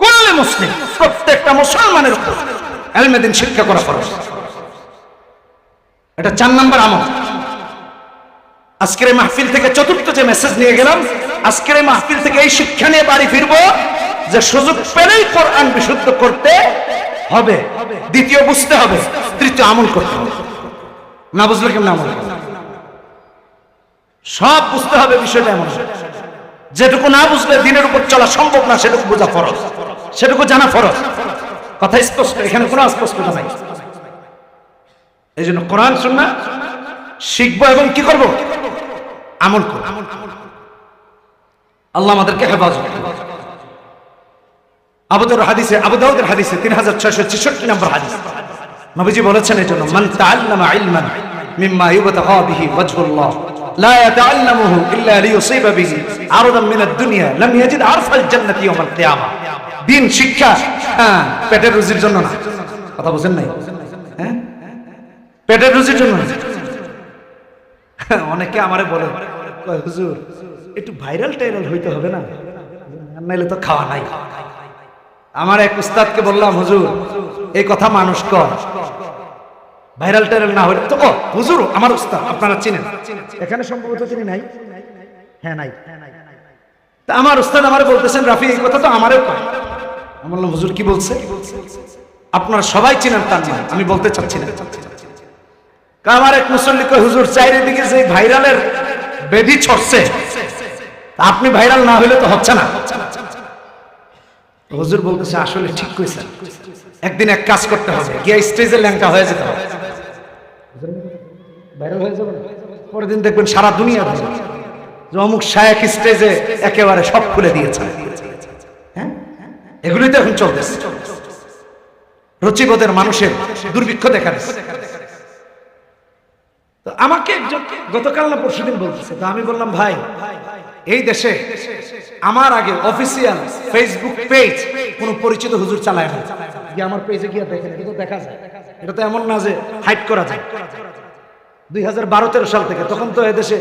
কুল্লি মুসলিম, প্রত্যেকটা মুসলমানের উপর ইলমে দ্বীন শিক্ষা করা ফরজ। এটা 4 নম্বর আমল। আজকের এই মাহফিল থেকে চতুর্থ যে মেসেজ নিয়ে গেলাম, আজকের এই মাহফিল থেকে এই শিক্ষা নিয়ে বাড়ি ফিরবো যে সুযোগ পেলেই কোরআন বিশুদ্ধ করতে হবে, দ্বিতীয় বুঝতে হবে, তৃতীয় আমল করতে হবে। না বুঝলে কেমন আমল? সব বুঝতে হবে, বিষয়টা এমন যেটুকু না বুঝলে দিনের উপর চলা সম্ভব না, সেটুকু বোঝা ফরজ, সেটুকু জানা ফরজ। কথা স্পষ্ট, এখানে কোনো অস্পষ্টতা নাই। এই জন্য কোরআন সুন্নাহ শিখবো এবং কি করব? আমল করব। আল্লাহ আমাদেরকে হেফাজত করুন। আবু দাউদের হাদিসে 3666 নম্বর হাদিস, নবীজি বলেছেন এই জন্য, মান তাআল্লামা ইলমান মিম্মা ইউবতাগা বিহি ওয়াজহুল্লাহ লা ইয়াতাআল্লামুহু ইল্লা লিয়ুসিবা বিহি আরদান মিনাদ দুনিয়া লাম ইয়াজিদ আরফাল জান্নাতি ইয়াউমাল কিয়ামা। দিন শিক্ষা পেটের রুজির জন্য না। কথা বুঝেন নাই? হ্যাঁ, পেটের রুজির জন্য না। অনেকে আমারে বলে, কয় হুজুর একটু ভাইরাল টাইরাল হইতে হবে না, নাইলে তো খাওয়া নাই। আমার এক উস্তাদকে বললাম, হুজুর এই কথা মানুষ কয়, ভাইরাল টাইরাল না হলে তো ও হুজুর আমার উস্তাদ আপনারা চিনেন, এখানে সম্ভবত তিনি নাই, হ্যাঁ নাই। তা আমার উস্তাদ আমার বলতেছেন রাফি এই কথা তো আমারও কয়। আমি বললাম হুজুর কি বলছে? আপনারা সবাই চিনেন তার নাম, আমি বলতে চাচ্ছি না। আমার এক মুসল্লি কয় হুজুর চারিদিকে যে ভাইরালের বেধি ছড়ছে, আপনি ভাইরাল না হইলে তো হচ্ছে না। হুজুর বলতেছে আসলে ঠিক কইছেন, একদিন এক কাজ করতে হবে, গিয়ে স্টেজে ল্যাংটা হয়ে যেতে হবে, ভাইরাল হয়ে যাবে। পরের দিন দেখবেন সারা দুনিয়া যে অমুক শায়েখ স্টেজে একেবারে সব খুলে দিয়েছে। হ্যাঁ, এগুলোই তো এখন চলতেছে। রুচিবোধের মানুষের দুর্ভিক্ষ দেখা দিচ্ছে। তো আমাকে একজন গতকাল না পরশুদিন বলতেছে, তো আমি বললাম ভাই এই দেশে আমার আগে অফিসিয়াল ফেসবুক পেজ কোন পরিচিত হুজুর চালায় না। আমার পেজে গিয়ে দেখেন, এটা তো দেখা যায়, এটা তো এমন না যে হাইড করা যায়। 2012-13 সাল থেকে, তখন তো এদেশে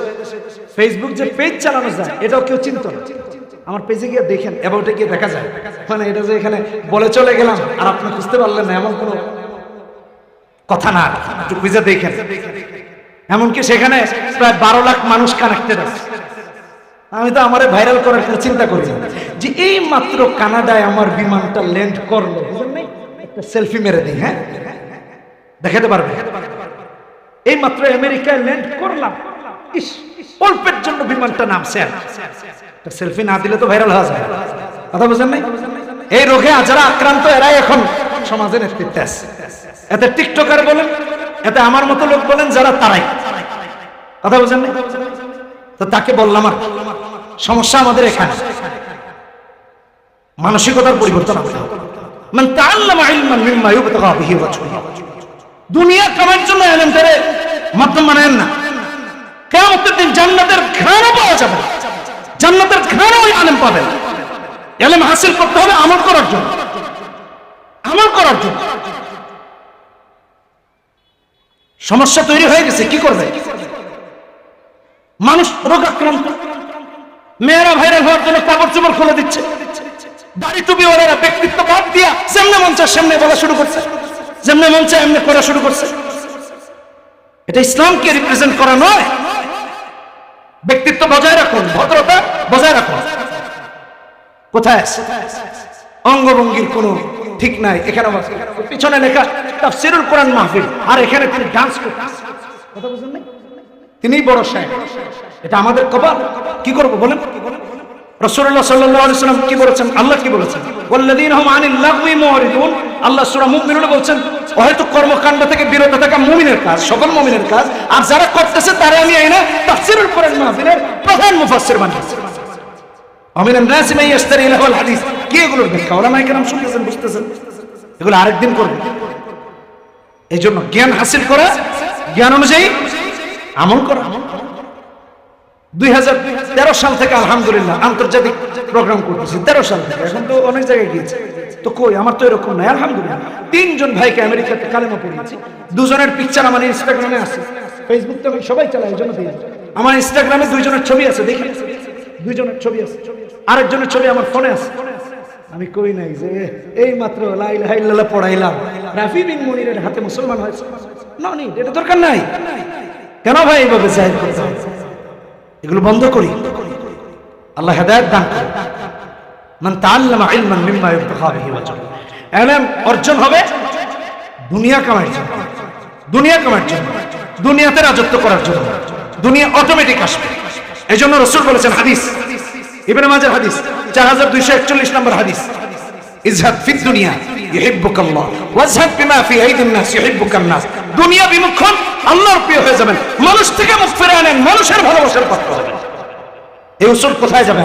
ফেসবুক যে পেজ চালানো যায় এটাও কেউ চিনত না। আমার পেজে গিয়ে দেখেন, অ্যাবাউটে গিয়ে দেখা যায়, মানে এটা যে এখানে বলে চলে গেলাম আর আপনি বুঝতে পারলেন না এমন কোনো কথা না, একটু খুঁজে দেখেন। এমনকি সেখানে প্রায় 12 লাখ মানুষ কানেক্টেড আছে। আমি তো আমারে ভাইরাল করার কথা চিন্তা করি যে এই মাত্র কানাডায় আমার বিমানটা ল্যান্ড করলো, বুঝলেন নাই, একটা সেলফি মেরে দিই, হ্যাঁ দেখাতে পারবে। এই মাত্র আমেরিকায় ল্যান্ড করলাম, ইস অল্পের জন্য বিমানটা নামছে, একটা সেলফি না দিলে তো ভাইরাল হয়ে যায়। কথা বুঝেন নাই? এই রোগে যারা আক্রান্ত এরাই এখন সমাজে নেতৃত্বে আছে। এতে টিকটকার বলেন, এতে আমার মতো লোক বলেন যারা, তারাই। কথা বুঝেন নাই? তো তাকে বললাম আর সমস্যা আমাদের এখানে মানসিকতার পরিবর্তন হবে। মান তাআল্লামা ইলমান মিম্মা ইউবতাগা বিহি ওয়াজহুল্লাহ, দুনিয়া কামার জন্য ইলম ধরে মাধ্যম বানায়েন না। কিয়ামতের দিন জান্নাতের ঘ্রাণও পাওয়া যাবে, জান্নাতের ঘ্রাণও ওই আলেম পাবেন। ইলম হাসিল করতে হবে আমল করার জন্য, আমল করার জন্য। সমস্যা তৈরি হয়ে গেছে, কি করবে মানুষ? রোগাক্রান্ত, মেয়েরা ভাইরাল হওয়ার জন্য কাপড় চোপড় খুলে দিচ্ছে, দাড়ি টুপি ওরা ব্যক্তিত্ব বাদ দিয়া যেমনে মন চায় সেমনে বলা শুরু করছে, যেমনে মন চায় এমনি করা শুরু করছে। এটা ইসলামকে রিপ্রেজেন্ট করা নয়। ব্যক্তিত্ব বজায় রাখুন, ভদ্রতা বজায় রাখুন। কোথায় আছে? অঙ্গভঙ্গির কোনো ঠিক নাই। এখানে পিছনে লেখা তাফসীরুল কোরআন মাহফিল, আর এখানে তিনি ডান্স করতেন। কথা বুঝেন নাই? তিনিই বড় শায়েখ। এটা আমাদের কপাল। কি করব বলেন? রাসূলুল্লাহ সাল্লাল্লাহু আলাইহি ওয়াসাল্লাম কি বলেছেন? আল্লাহ কি বলেছেন? ওয়াল্লাযীনা হুম আনিল লাগওয়ি মুরিদুন। আল্লাহ সূরা মুমিনুনে বলেছেন হয়তো কর্মকাণ্ড থেকে বিরত থাকা মুমিনের কাজ, সকল মুমিনের কাজ, আর যারা করতেছে তারা আমি আইনা তাফসীরুল কোরআন মাহফিলের প্রধান মুফাসসির বানিয়েছি। আমিনান নাসি মান ইশতারি লাহুল হাদিস। কি এগুলোর ব্যাখ্যা ওলামায়ে কেরাম শুনতেছেন, বুঝতেছেন? এগুলো আরেকদিন করব। এই জন্য জ্ঞান হাসিল করা, জ্ঞান অনুযায়ী আমল করা। 2013 সাল থেকে আলহামদুলিল্লাহ আন্তর্জাতিক প্রোগ্রাম করতেছি। 13 সাল থেকে, এখন তো অনেক জায়গায় গিয়েছে। তো কই আমার তো এরকম নাই, আলহামদুলিল্লাহ। 3 জন ভাইকে আমেরিকাতে কালেমা পড়িয়েছি। 2 জনের পিকচার আমার ইনস্টাগ্রামে আছে, ফেসবুক তো সবাই চালায়, এই জন্য দিয়ে আমার ইনস্টাগ্রামে 2 জনের ছবি আছে, দেখি 2 জনের ছবি আছে। আরেকজনের ছবি আমার ফোনে আছে। আমি কই নাই যে এই মাত্র লা ইলাহা ইল্লাল্লাহ পড়াইলাম, রাফি বিন মুনিরের হাতে মুসলমান হয়েছে। না নি, এটা দরকার নাই। কেন ভাই এইভাবে জাহির করতে হবে? এগুলো বন্ধ করি। আল্লাহ হেদায়েত দান করুন। মান তাআল্লামা ইলমান মিম্মা ইউবতাগা বিহি ওয়াজহুল্লাহ, ইলম অর্জন হবে দুনিয়া কামানোর জন্য, দুনিয়া কামানোর জন্য, দুনিয়াতে রাজত্ব করার জন্য। দুনিয়া অটোমেটিক আসবে। এইজন্য রাসূল বলেছেন, হাদিস ইবনে মাজাহ হাদিস 4241 নম্বর হাদিস, ইজহাদ ফিদ দুনিয়া ইউহিব্বুকাল্লাহ ওয়াজহাদ বিমা ফি আইদিন নাস ইউহিব্বুকান নাস। দুনিয়া বিমুখ হন, আল্লাহর প্রিয় হয়ে যাবেন। মানুষ থেকে মুখ ফিরে আনেন, মানুষের ভালোবাসার পাত্র হবেন। এই উসুল কোথায় যাবে?